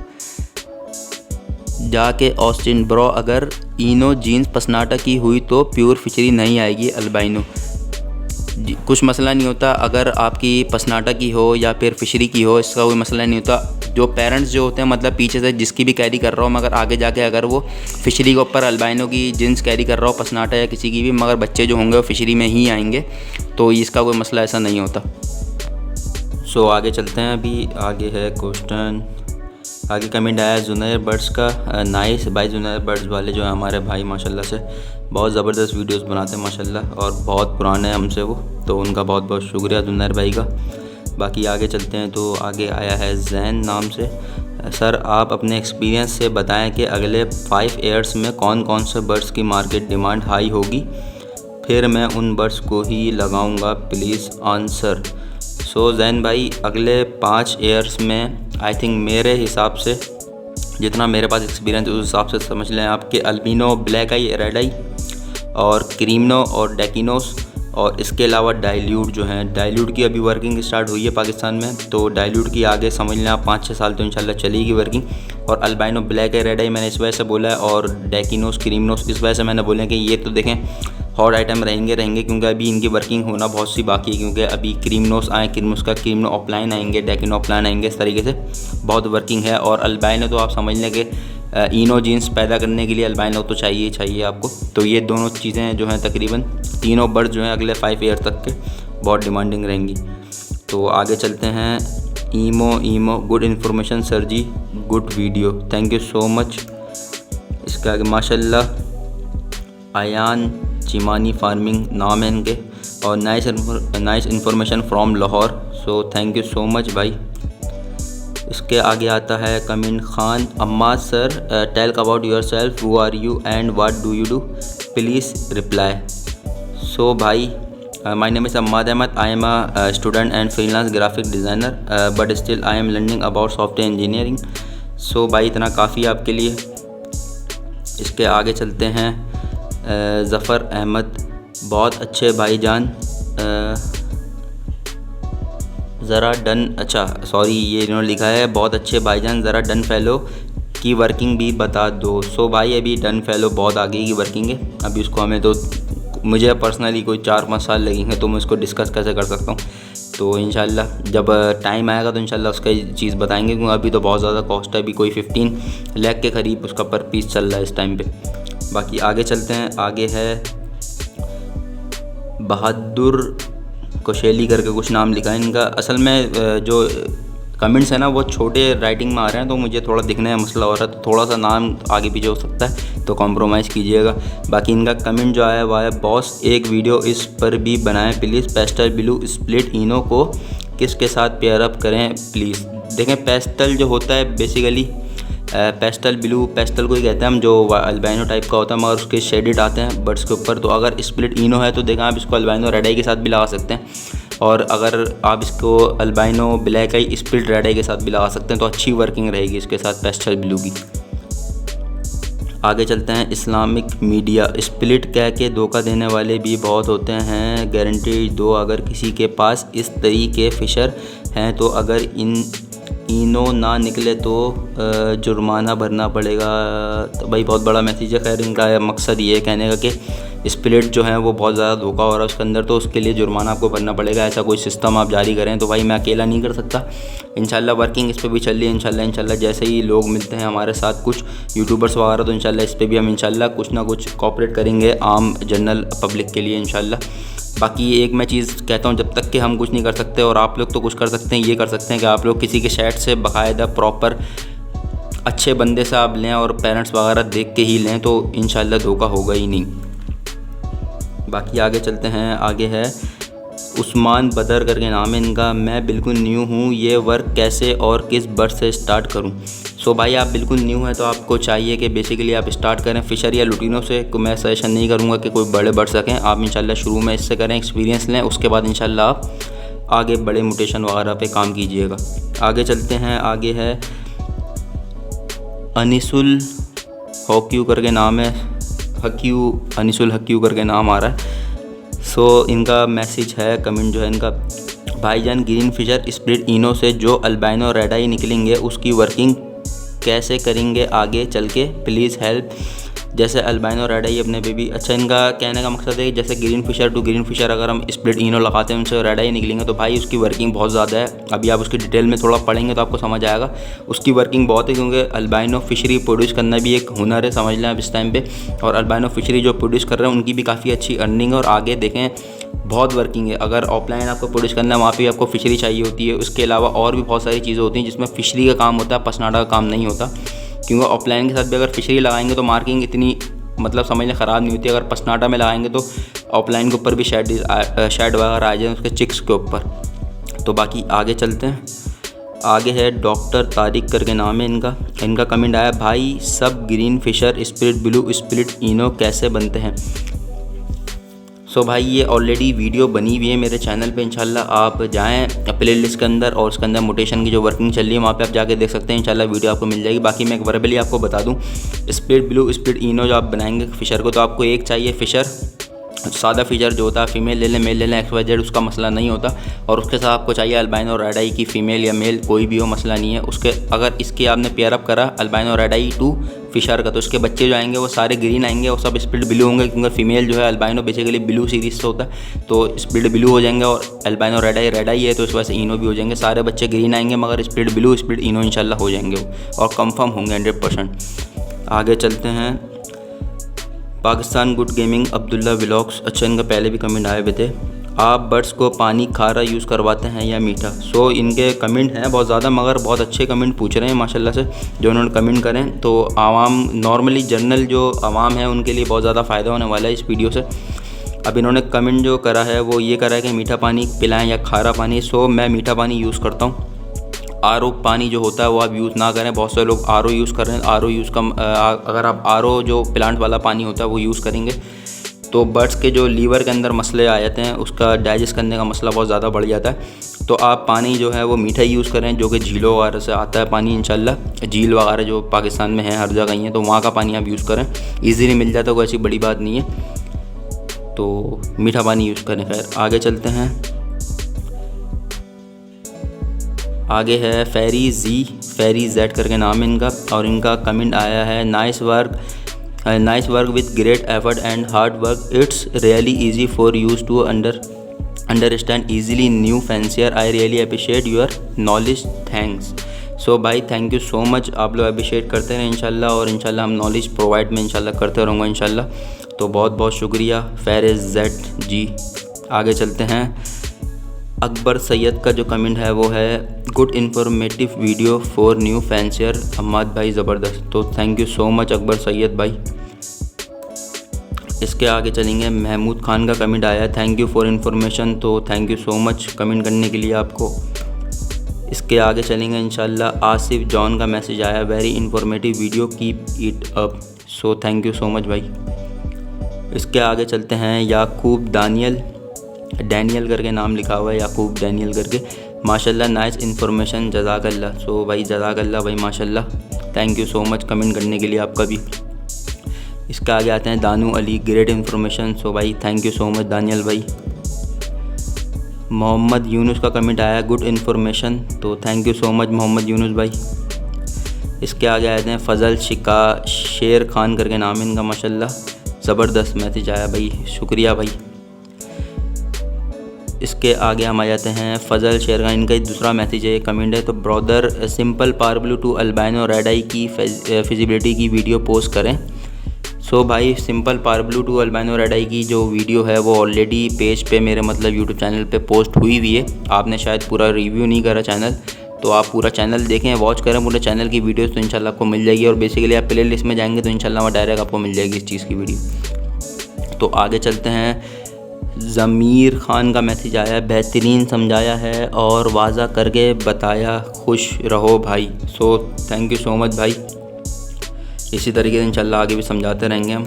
जाके ऑस्टिन ब्रो, अगर इनो जीन्स पसनाटा की हुई तो प्योर फिशरी नहीं आएगी अल्बाइनो, कुछ मसला नहीं होता, अगर आपकी पसनाटा की हो या फिर फिशरी की हो, इसका कोई मसला नहीं होता। जो पेरेंट्स जो होते हैं, मतलब पीछे से जिसकी भी कैरी कर रहा हो, मगर आगे जाके अगर वो फिशरी के ऊपर अल्बाइनो की जीन्स कैरी कर रहा हो, पसनाटा या किसी की भी, मगर बच्चे जो होंगे वो फिशरी में ही आएंगे, तो इसका कोई मसला ऐसा नहीं होता। सो आगे चलते हैं, अभी आगे है क्वेश्चन, आगे कमेंट आया जुनैर बर्ड्स का, नाइस भाई, जुनैर बर्ड्स वाले जो है हमारे भाई माशाल्लाह से बहुत ज़बरदस्त वीडियोस बनाते हैं माशाल्लाह, और बहुत पुराने हैं हमसे वो, तो उनका बहुत बहुत शुक्रिया जुनैर भाई का। बाकी आगे चलते हैं, तो आगे आया है जैन नाम से, सर आप अपने एक्सपीरियंस से बताएं कि अगले 5 ईयर्स में कौन कौन से बर्ड्स की मार्केट डिमांड हाई होगी, फिर मैं उन बर्ड्स को ही लगाऊंगा, प्लीज़ आंसर। सो जैन भाई अगले 5 ईयर्स में आई थिंक मेरे हिसाब से, जितना मेरे पास एक्सपीरियंस उस हिसाब से समझ लें आपके अल्बिनो, ब्लैक आई, रेड आई और क्रीमनो और डेकिनोस, और इसके अलावा डाइल्यूट जो हैं, डाइल्यूट की अभी वर्किंग स्टार्ट हुई है पाकिस्तान में, तो डाइल्यूट की आगे समझ लें आप 5-6 साल तो इंशाल्लाह चलेगी वर्किंग। और अल्बाइनो, ब्लैक आई, रेड आई मैंने इस वजह से बोला है, और डेकिनोस, क्रीमनोस इस वजह से मैंने बोला कि ये तो देखें हॉट आइटम रहेंगे क्योंकि अभी इनकी वर्किंग होना बहुत सी बाकी है, क्योंकि अभी क्रीमनोस आए, क्रीमनोस का क्रीमनो ऑफलाइन आएंगे, डेकिनो ऑफलाइन आएंगे, इस तरीके से बहुत वर्किंग है। और अल्बाइनो तो आप समझ लें कि इनो जीन्स पैदा करने के लिए अल्बाइनो तो चाहिए आपको, तो ये दोनों चीज़ें जो हैं तकरीबन तीनों बर्ड जो हैं अगले 5 ईयर तक के बहुत डिमांडिंग रहेंगी। तो आगे चलते हैं, ईमो good information sir ji, good video, thank you so much. इसके आगे माशाल्लाह आयान चिमानी फार्मिंग नाम है इनके, और nice information from Lahore, so thank you so much भाई। इसके आगे आता है कमिन Khan Ammad sir, tell about yourself, who are you and what do you do, please reply. So भाई, my name is Ahmad Ahmed. I am a student and freelance graphic designer, but still I am learning about software engineering. So भाई इतना काफ़ी आपके लिए। इसके आगे चलते हैं। ज़फ़र अहमद, बहुत अच्छे भाईजान, ज़रा डन, अच्छा सॉरी ये इन्होंने लिखा है बहुत अच्छे भाईजान, ज़रा डन फेलो की वर्किंग भी बता दो। सो भाई अभी डन फेलो बहुत आगे की वर्किंग है, अभी उसको हमें तो मुझे पर्सनली कोई 4-5 साल लगेंगे, तो मैं उसको डिस्कस कैसे कर सकता हूँ। तो इंशाल्लाह जब टाइम आएगा तो इंशाल्लाह उसका चीज़ बताएंगे, क्योंकि अभी तो बहुत ज़्यादा कॉस्ट है, अभी कोई 15 लाख के करीब उसका पर पीस चल रहा है इस टाइम पे। बाकी आगे चलते हैं। आगे है बहादुर कोशेली करके कुछ नाम लिखा है इनका। असल में जो कमेंट्स है ना वो छोटे राइटिंग में आ रहे हैं, तो मुझे थोड़ा दिखने में मसला हो रहा है, तो थोड़ा सा नाम आगे पीछे हो सकता है, तो कॉम्प्रोमाइज़ कीजिएगा। बाकी इनका कमेंट जो आया वो है, बॉस एक वीडियो इस पर भी बनाएं प्लीज़, पेस्टल ब्लू स्प्लिट इनो को किसके साथ पेयर अप करें प्लीज़। देखें पेस्टल जो होता है बेसिकली पेस्टल ब्लू, पेस्टल को ही कहते हैं हम, जो अल्बाइनो टाइप का होता है, मगर उसके शेडेड आते हैं बर्ड्स के ऊपर। तो अगर स्प्लिट इनो है तो देखें आप इसको अल्बाइनो रेड आई के साथ भी लगा सकते हैं, और अगर आप इसको अल्बाइनो ब्लैक आई स्प्लिट रेड आई के साथ भी लगा सकते हैं, तो अच्छी वर्किंग रहेगी इसके साथ पेस्टल ब्लू की। आगे चलते हैं। इस्लामिक मीडिया, स्प्लिट कह के धोखा देने वाले भी बहुत होते हैं, गारंटी दो अगर किसी के पास इस तरीके फिशर हैं, तो अगर इनो ना निकले तो जुर्माना भरना पड़ेगा। तो भाई बहुत बड़ा मैसेज है। खैर इनका मकसद ये है कहने का कि स्प्लिट जो है वो बहुत ज़्यादा धोखा हो रहा है उसके अंदर, तो उसके लिए जुर्माना आपको भरना पड़ेगा। ऐसा कोई सिस्टम आप जारी करें, तो भाई मैं अकेला नहीं कर सकता। इंशाल्लाह वर्किंग इस पर भी चल रही है। इंशाल्लाह जैसे ही लोग मिलते हैं हमारे साथ कुछ यूट्यूबर्स वगैरह, तो इंशाल्लाह इस पर भी हम इंशाल्लाह कुछ ना कुछ कोऑपरेट करेंगे आम जनरल पब्लिक के लिए इंशाल्लाह। बाकी एक मैं चीज़ कहता हूँ, जब तक कि हम कुछ नहीं कर सकते और आप लोग तो कुछ कर सकते हैं, ये कर सकते हैं कि आप लोग किसी के शर्ट से बाकायदा प्रॉपर अच्छे बंदे से आप लें और पेरेंट्स वगैरह देख के ही लें, तो इंशाल्लाह धोखा होगा ही नहीं। बाकी आगे चलते हैं। आगे है उस्मान बदर करके नाम है इनका। मैं बिल्कुल न्यू हूँ, ये वर्क कैसे और किस बर्ड से स्टार्ट करूँ। सो भाई आप बिल्कुल न्यू हैं तो आपको चाहिए कि बेसिकली आप स्टार्ट करें फिशर या लुटिनो से। मैं सजेशन नहीं करूँगा कि कोई बड़े बर्ड सकें, आप इंशाल्लाह शुरू में इससे करें, एक्सपीरियंस लें, उसके बाद इंशाल्लाह आप आगे बड़े म्यूटेशन वगैरह पे काम कीजिएगा। आगे चलते हैं। आगे है अनिसुल हॉक्यू करके नाम है, हक्यू, अनिसुल हक्यू करके नाम आ रहा है। सो इनका मैसेज है, कमेंट जो है इनका, भाईजान ग्रीन फिशर स्प्लिट इनो से जो अल्बाइनो रेड आई निकलेंगे उसकी वर्किंग कैसे करेंगे आगे चल के, प्लीज़ हेल्प। जैसे अल्बाइनो रेड आई अपने बेबी, अच्छा इनका कहने का मकसद है कि जैसे green fisher to green fisher अगर हम स्प्लिट इनो लगाते हैं उनसे रेड आई निकलेंगे, तो भाई उसकी वर्किंग बहुत ज़्यादा है। अभी आप उसकी डिटेल में थोड़ा पढ़ेंगे तो आपको समझ आएगा, उसकी वर्किंग बहुत है, क्योंकि अल्बाइनो फिशरी प्रोड्यूस करना भी एक हुनर है, समझ लें आप इस टाइम पे। और अल्बाइनो फिशरी जो प्रोड्यूस कर रहे हैं उनकी भी काफ़ी अच्छी अर्निंग है, और आगे देखें बहुत वर्किंग है। अगर ऑफलाइन आपको प्रोड्यूस करना है वहाँ पे आपको फिशरी चाहिए होती है, उसके अलावा और भी बहुत सारी चीज़ें होती हैं जिसमें फिशरी का काम होता है, पसनाडा का काम नहीं होता। क्योंकि ऑफलाइन के साथ भी अगर फिशरी लगाएंगे तो मार्किंग इतनी मतलब समझ लें ख़राब नहीं होती। अगर पसनाटा में लगाएंगे तो ऑफलाइन के ऊपर भी शेड वगैरह आ जाए उसके चिक्स के ऊपर। तो बाकी आगे चलते हैं। आगे है डॉक्टर तारिक करके नाम है इनका कमेंट आया, भाई सब green fisher split blue split ino कैसे बनते हैं। सो भाई ये ऑलरेडी वीडियो बनी हुई है मेरे चैनल पे, इंशाल्लाह आप जाएँ प्ले लिस्ट के अंदर और उसके अंदर मोटेशन की जो वर्किंग चल रही है वहाँ पे आप जाके देख सकते हैं, इंशाल्लाह वीडियो आपको मिल जाएगी। बाकी मैं एक वर्बली आपको बता दूँ, स्प्लिट ब्लू स्प्लिट इनो जो आप बनाएंगे फिशर को, तो आपको एक चाहिए फिशर, सादा फिशर जो होता है, फीमेल ले लें मेल ले लें, XYZ उसका मसला नहीं होता। और उसके साथ आपको चाहिए अल्बाइनो रेड आई की फ़ीमेल या मेल कोई भी हो, मसला नहीं है उसके। अगर इसके आपने पेयर अप करा albino red eye to fisher का, तो उसके बच्चे जो आएंगे वो सारे ग्रीन आएंगे और सब स्प्लिट ब्लू होंगे, क्योंकि फीमेल जो है अल्बाइनो बेसिकली ब्लू सीरीज से होता है, तो स्प्लिट ब्लू हो जाएंगे। और अल्बाइनो रेड आई है तो इस वजह से इनो भी हो जाएंगे। सारे बच्चे ग्रीन आएंगे मगर स्प्लिट ब्लू स्प्लिट इनो इंशाल्लाह हो जाएंगे और कंफर्म होंगे 100%। आगे चलते हैं। Pakistan good gaming Abdullah vlogs, अच्छा इनका पहले भी कमेंट आए हुए थे, आप बर्ड्स को पानी खारा यूज़ करवाते हैं या मीठा। सो इनके कमेंट हैं बहुत ज़्यादा, मगर बहुत अच्छे कमेंट पूछ रहे हैं माशाल्लाह से जो उन्होंने कमेंट करें। तो आवाम नॉर्मली जनरल जो आवाम है उनके लिए बहुत ज़्यादा फ़ायदा होने वाला है इस वीडियो से। अब इन्होंने कमेंट जो करा है वो ये करा है कि मीठा पानी पिलाएं या खारा पानी। सो मैं मीठा पानी यूज़ करता हूँ, आरओ पानी जो होता है वो आप यूज़ ना करें। बहुत सारे लोग आरओ यूज़ कर रहे हैं। आरओ यूज़ कम अगर आप आरओ जो प्लांट वाला पानी होता है वो यूज़ करेंगे तो बर्ड्स के जो लीवर के अंदर मसले आ जाते हैं, उसका डाइजेस्ट करने का मसला बहुत ज़्यादा बढ़ जाता है। तो आप पानी जो है वो मीठा यूज़ करें, जो कि झीलों वगैरह से आता है पानी इंशाल्लाह। झील वगैरह जो पाकिस्तान में है, हर जगह ही है, तो वहाँ का पानी आप यूज़ करें। ईज़िली मिल जाता है, कोई ऐसी बड़ी बात नहीं है, तो मीठा पानी यूज़ करें। खैर आगे चलते हैं। आगे है फेरी जेड करके नाम है इनका, और इनका कमेंट आया है nice work with great effort and hard work, it's really easy for use to understand easily new fancier, I really appreciate your knowledge, thanks. So भाई थैंक यू सो मच। आप लोग अप्रिशिएट करते रहें इंशाल्लाह, और इंशाल्लाह हम नॉलेज प्रोवाइड में इंशाल्लाह करते रहूँगा इंशाल्लाह। तो बहुत बहुत शुक्रिया फेरी जेड जी। आगे चलते हैं। अकबर सैयद का जो कमेंट है वो है good informative video for new fancier Ahmed भाई, ज़बरदस्त। तो thank you so much Akbar Syed भाई। इसके आगे चलेंगे। महमूद खान का कमेंट आया है थैंक यू फॉर इन्फॉर्मेशन, तो thank you so much comment करने के लिए आपको। इसके आगे चलेंगे इंशाल्लाह। आसिफ जॉन का मैसेज आया very informative video, keep it up, so thank you so much भाई। इसके आगे चलते हैं। याकूब डैनियल करके नाम लिखा हुआ है, याकूब डैनियल करके, माशाल्लाह नाइस इन्फॉर्मेशन, जज़ाकल्लाह। सो भाई जज़ाकल्लाह भाई, माशाल्लाह, thank you so much comment करने के लिए आपका भी। इसके आगे आते हैं Danu Ali, great information, so भाई thank you so much Daniyal भाई। मोहम्मद यूनुस का कमेंट आया गुड इन्फॉर्मेशन, तो thank you so much Mohammed Yunus भाई। इसके आगे आते हैं फ़ज़ल शेर खान करके नाम है इनका, माशाल्लाह ज़बरदस्त मैसेज आया भाई, शुक्रिया भाई। इसके आगे हम आ जाते हैं। फ़ज़ल शेर खान, इनका दूसरा मैसेज है, कमेंट है। तो brother simple power blue to albino red eye की फिजिबिलिटी की वीडियो पोस्ट करें। सो भाई simple power blue to albino red eye की जो वीडियो है वो ऑलरेडी पेज पे मेरे मतलब यूट्यूब चैनल पे पोस्ट हुई हुई है। आपने शायद पूरा रिव्यू नहीं करा चैनल, तो आप पूरा चैनल देखें, वॉच करें पूरे चैनल की वीडियोस, तो इंशाल्लाह आपको मिल जाएगी। और बेसिकली आप प्ले लिस्ट में जाएंगे तो इंशाल्लाह वहाँ डायरेक्ट आपको मिल जाएगी इस चीज़ की वीडियो। तो आगे चलते हैं। ज़मीर ख़ान का मैसेज आया बेहतरीन समझाया है और वाज़ा करके बताया, खुश रहो भाई। सो थैंक यू सो मच भाई। इसी तरीके से इंशाल्लाह आगे भी समझाते रहेंगे हम।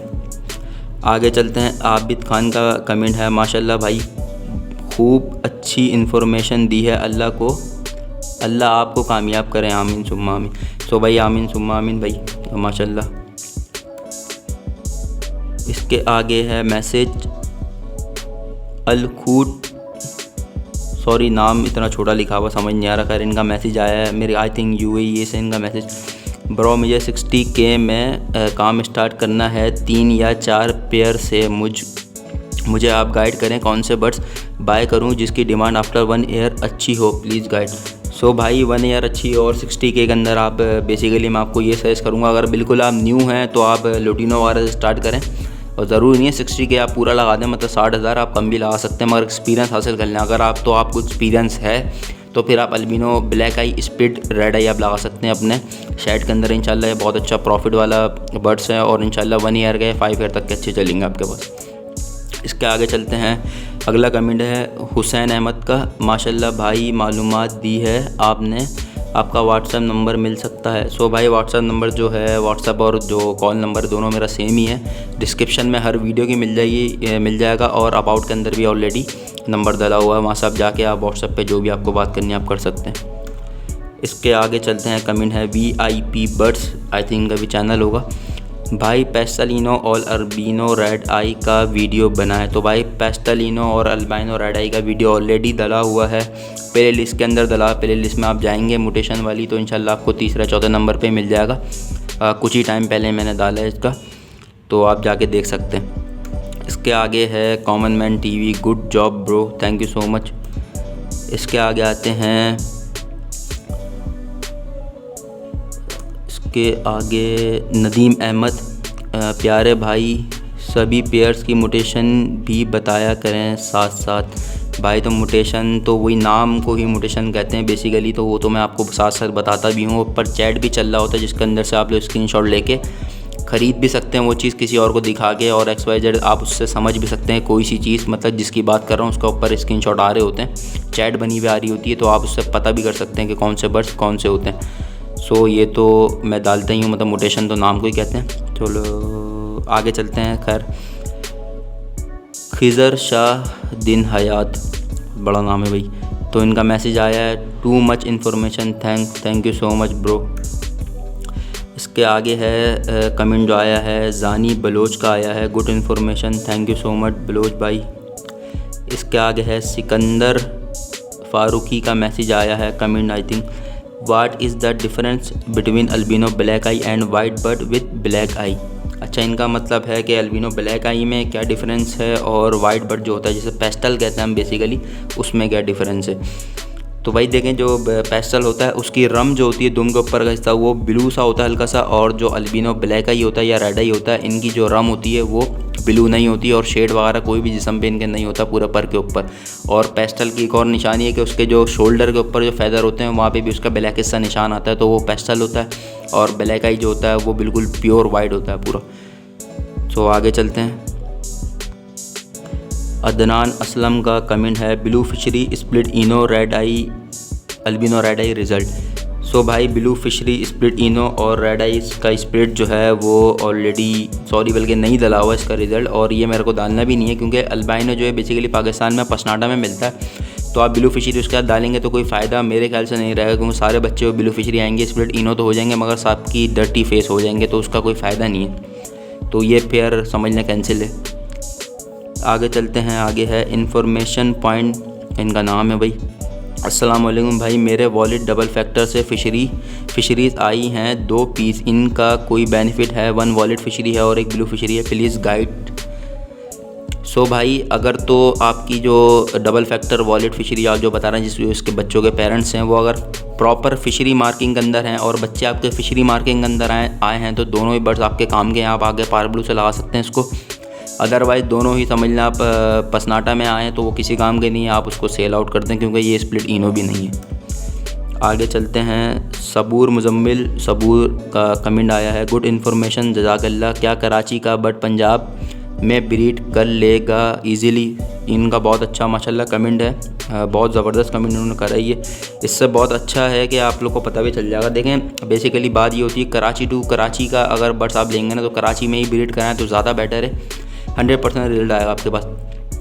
आगे चलते हैं। आबिद खान का कमेंट है माशाल्लाह भाई खूब अच्छी इन्फॉर्मेशन दी है, अल्लाह आपको कामयाब करें, आमीन सुम्मा आमीन। सो भाई आमीन सुम्मा आमीन भाई, माशाल्लाह। इसके आगे है मैसेज अलखूट, सॉरी नाम इतना छोटा लिखा हुआ समझ नहीं आ रहा। खैर इनका मैसेज आया है मेरे आई थिंक UAE से इनका मैसेज। ब्रो मुझे 60K में काम स्टार्ट करना है 3 या 4 पेयर से, मुझे आप गाइड करें कौन से बर्ड्स बाय करूं जिसकी डिमांड आफ्टर 1 ईयर अच्छी हो, प्लीज़ गाइड। सो भाई 1 ईयर अच्छी और 60K के अंदर आप बेसिकली मैं आपको ये सजेस्ट करूँगा, अगर बिल्कुल आप न्यू हैं तो आप लुटिनो वगैरह से स्टार्ट करें। और ज़रूरी नहीं है 60K आप पूरा लगा दें, मतलब 60,000 आप कम भी लगा सकते हैं, मगर एक्सपीरियंस हासिल कर लें। अगर आप तो आपको एक्सपीरियंस है तो फिर आप अल्बिनो ब्लैक आई स्पिड रेड आई आप लगा सकते हैं अपने शेड के अंदर। इंशाल्लाह ये बहुत अच्छा प्रॉफिट वाला बर्ड्स है और इंशाल्लाह 1 ईयर के 5 ईयर तक के अच्छे चलेंगे आपके पास। इसके आगे चलते हैं। अगला कमेंट है हुसैन अहमद का, माशाल्लाह भाई मालूमात दी है आपने, आपका व्हाट्सएप नंबर मिल सकता है। सो भाई व्हाट्सएप नंबर जो है, व्हाट्सएप और जो कॉल नंबर दोनों मेरा सेम ही है, डिस्क्रिप्शन में हर वीडियो की मिल जाएगा और अबाउट के अंदर भी ऑलरेडी नंबर डाला हुआ है, वहाँ से आप जाके आप व्हाट्सएप पे जो भी आपको बात करनी है आप कर सकते हैं। इसके आगे चलते हैं। कमेंट है VIP बर्ड्स, आई थिंक इनका भी चैनल होगा। भाई पेस्टलिनो और अल्बिनो रेड आई का वीडियो बनाए। तो भाई पेस्टलिनो और अल्बिनो रेड आई का वीडियो ऑलरेडी डला हुआ है प्ले लिस्ट के अंदर, प्ले लिस्ट में आप जाएंगे म्यूटेशन वाली तो इंशाल्लाह आपको 3-4 नंबर पे मिल जाएगा। कुछ ही टाइम पहले मैंने डाला है इसका, तो आप जाके देख सकते हैं। इसके आगे है common man TV, good job bro, thank you so much. इसके आगे आते हैं। इसके आगे नदीम अहमद, प्यारे भाई सभी पेयर्स की म्यूटेशन भी बताया करें साथ साथ। भाई तो म्यूटेशन तो वही नाम को ही म्यूटेशन कहते हैं बेसिकली, तो वो तो मैं आपको साथ साथ बताता भी हूँ। ऊपर चैट भी चल रहा होता है जिसके अंदर से आप लोग स्क्रीनशॉट लेके ख़रीद भी सकते हैं वो चीज़ किसी और को दिखा के, और XYZ आप उससे समझ भी सकते हैं कोई सी चीज़, मतलब जिसकी बात कर रहा हूँ उसका ऊपर स्क्रीनशॉट आ रहे होते हैं, चैट बनी हुई आ रही होती है, तो आप उससे पता भी कर सकते हैं कि कौन से बर्ड्स कौन से होते हैं। सो ये तो मैं डालता ही हूँ, मतलब मोटेशन तो नाम को ही कहते हैं। चलो आगे चलते हैं। खैर, खिज़र शाह दिन हयात, बड़ा नाम है भाई, तो इनका मैसेज आया है, too much information, thank you so much bro. इसके आगे है कमेंट जो आया है जानी बलोच का आया है, good information, thank you so much Baloch भाई। इसके आगे है सिकंदर फारूकी का मैसेज आया है comment, I think, what is the difference between albino black eye and white bird with black eye. अच्छा, इनका मतलब है कि अल्बिनो ब्लैक आई में क्या डिफरेंस है और वाइट बर्ड जो होता है जिसे पेस्टल कहते हैं हम बेसिकली, उसमें क्या डिफरेंस है। तो भाई देखें, जो पेस्टल होता है उसकी रम जो होती है दुम के ऊपर का हिस्सा वो ब्लू सा होता है हल्का सा, और जो अल्बिनो ब्लैक आई होता है या रेड आई होता है इनकी जो रम होती है वो ब्लू नहीं होती, और शेड वगैरह कोई भी जिस्म पे इनके नहीं होता पूरा पर के ऊपर। और पेस्टल की एक और निशानी है कि उसके जो शोल्डर के ऊपर जो फैदर होते हैं वहाँ पे भी उसका ब्लैक हिस्सा निशान आता है, तो वो पेस्टल होता है। और ब्लैक आई जो होता है वो बिल्कुल प्योर वाइट होता है पूरा। तो आगे चलते हैं। अदनान असलम का कमेंट है, blue fishery split ino red eye albino red eye result. So भाई ब्लू फिशरी स्प्लिट इनो और रेड आई का स्प्लिट जो है वो ऑलरेडी बल्कि नहीं डला हुआ इसका रिज़ल्ट, और ये मेरे को डालना भी नहीं है क्योंकि अल्बाइनो जो है बेसिकली पाकिस्तान में पसनाटा में मिलता है। तो आप ब्लू फिशरी उसके साथ डालेंगे तो कोई फ़ायदा मेरे ख्याल से नहीं रहेगा, क्योंकि सारे बच्चे ब्लू फिशरी आएंगे, स्प्लिट इनो तो हो जाएंगे मगर साथ की डर्टी फेस हो जाएंगे, तो उसका कोई फ़ायदा नहीं है। तो ये फिर समझना कैंसिल है। आगे चलते हैं। आगे है इन्फॉर्मेशन पॉइंट, इनका नाम है भाई। अस्सलाम वालेकुम भाई, मेरे वॉलेट डबल फैक्टर से फिशरीज़ आई हैं 2 पीस, इनका कोई बेनिफिट है? 1 वॉलेट फिशरी है और 1 ब्लू फिशरी है, प्लीज़ गाइड। सो भाई अगर तो आपकी जो डबल फैक्टर वॉलेट फिशरी आप जो बता रहे हैं जिस उसके बच्चों के पेरेंट्स हैं वो अगर प्रॉपर फिशरी मार्किंग के अंदर हैं और बच्चे आपके फिशरी मार्किंग के अंदर आए हैं तो दोनों ही बर्ड्स आपके काम के हैं, आप आगे पार ब्लू से लगा सकते हैं इसको। अदरवाइज़ दोनों ही समझ लें आप पसनाटा में आए तो वो किसी काम के नहीं है, आप उसको सेल आउट कर दें क्योंकि ये स्प्लिट इनो भी नहीं है। आगे चलते हैं। सबूर मुजम्मिल सबूर का कमेंट आया है, गुड इन्फॉर्मेशन जज़ाकल्लाह, क्या कराची का बट पंजाब में ब्रीड कर लेगा इजीली? इनका बहुत अच्छा माशाल्लाह कमेंट है, बहुत ज़बरदस्त कमेंट उन्होंने करा है। ये इससे बहुत अच्छा है कि आप लोग को पता भी चल जाएगा। देखें बेसिकली बात ये होती है कराची टू कराची का अगर बर्ड्स आप लेंगे ना तो कराची में ही ब्रीड कराएं तो ज़्यादा बेटर है, 100% रिजल्ट आएगा आपके पास।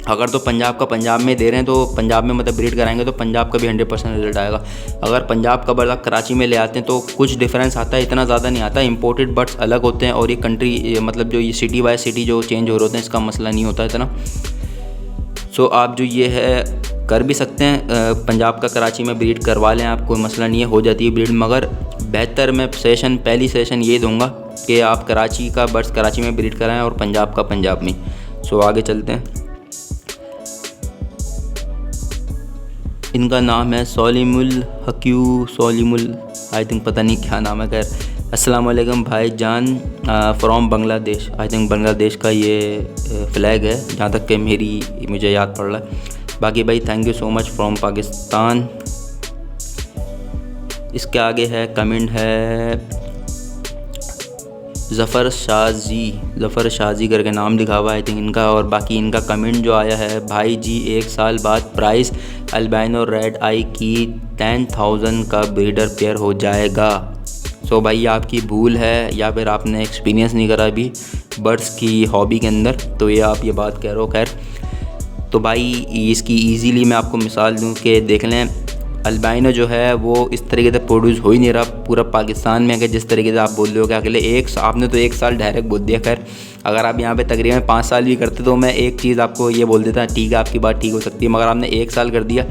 अगर तो पंजाब का पंजाब में दे रहे हैं तो पंजाब में मतलब ब्रीड कराएंगे तो पंजाब का भी 100% रिजल्ट आएगा। अगर पंजाब का बर्ड आप कराची में ले आते हैं तो कुछ डिफरेंस आता है, इतना ज़्यादा नहीं आता। इंपोर्टेड बर्ड्स अलग होते हैं और ये कंट्री मतलब जो ये सिटी बाय सिटी जो चेंज हो रहे होते हैं इसका मसला नहीं होता इतना। सो आप जो ये है कर भी सकते हैं, पंजाब का कराची में ब्रीड करवा लें, आप कोई मसला नहीं है, हो जाती है ब्रीड। मगर बेहतर मैं पहली सेशन ये दूंगा कि आप कराची का बर्ड्स कराची में ब्रीड कराएं और पंजाब का पंजाब में। सो आगे चलते हैं। इनका नाम है सोलिमुल आई थिंक, पता नहीं क्या नाम है। खैर अस्सलाम वालेकुम भाई जान, from Bangladesh, I think Bangladesh का ये फ्लैग है जहाँ तक कि मुझे याद पड़ रहा है। बाकी भाई thank you so much from Pakistan. इसके आगे है कमेंट है ज़फ़र शाजी करके नाम लिखा हुआ है आई थिंक इनका। और बाकी इनका कमेंट जो आया है, भाई जी 1 साल बाद प्राइस अल्बाइनो रेड आई की 10,000 का ब्रीडर पेयर हो जाएगा। सो भाई आपकी भूल है या फिर आपने एक्सपीरियंस नहीं करा अभी बर्ड्स की हॉबी के अंदर, तो ये आप ये बात कह रहे हो। खैर तो भाई इसकी ईज़िली मैं आपको मिसाल दूँ कि देख लें, अल्बाइनो जो है वो इस तरीके से प्रोड्यूस हो ही नहीं रहा पूरा पाकिस्तान में, अगर जिस तरीके से आप बोल रहे हो कि अगले आपने तो 1 साल डायरेक्ट बोल दिया। खैर अगर आप यहाँ पे तकरीबन 5 साल भी करते तो मैं एक चीज़ आपको ये बोल देता, ठीक है आपकी बात ठीक हो सकती है, मगर आपने 1 साल कर दिया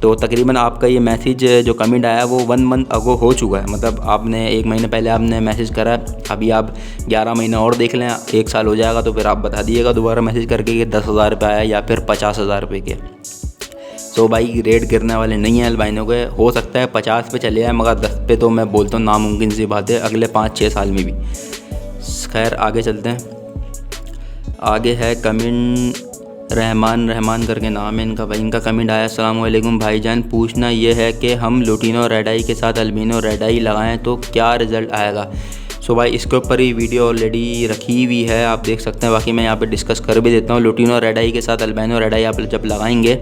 तो तकरीबन आपका ये मैसेज जो कमेंट आया वो 1 मंथ अगो हो चुका है। मतलब आपने 1 महीने पहले आपने मैसेज करा, अभी आप 11 महीना और देख लें, 1 साल हो जाएगा तो फिर आप बता दिएगा दोबारा मैसेज करके कि 10,000 रुपये आया या फिर 50,000 रुपये के। तो भाई रेट गिरने वाले नहीं हैं अल्बाइनो के, हो सकता है 50 पे चले जाए मगर 10 पे तो मैं बोलता हूँ नामुमकिन सी बात है अगले 5-6 साल में भी। खैर आगे चलते हैं। आगे है कमेंट रहमान करके नाम है इनका भाई। इनका कमेंट आया, अस्सलाम वालेकुम भाईजान, पूछना ये है कि हम लुटिनो रेड आई के साथ अल्बिनो रेड आई लगाएं तो क्या रिज़ल्ट आएगा? सो भाई इसके ऊपर ही वीडियो ऑलरेडी रखी हुई है, आप देख सकते हैं। बाकी मैं यहाँ पे डिस्कस कर भी देता हूँ। लुटिनो रेड आई के साथ अल्बिनो रेड आई आप जब लगाएंगे,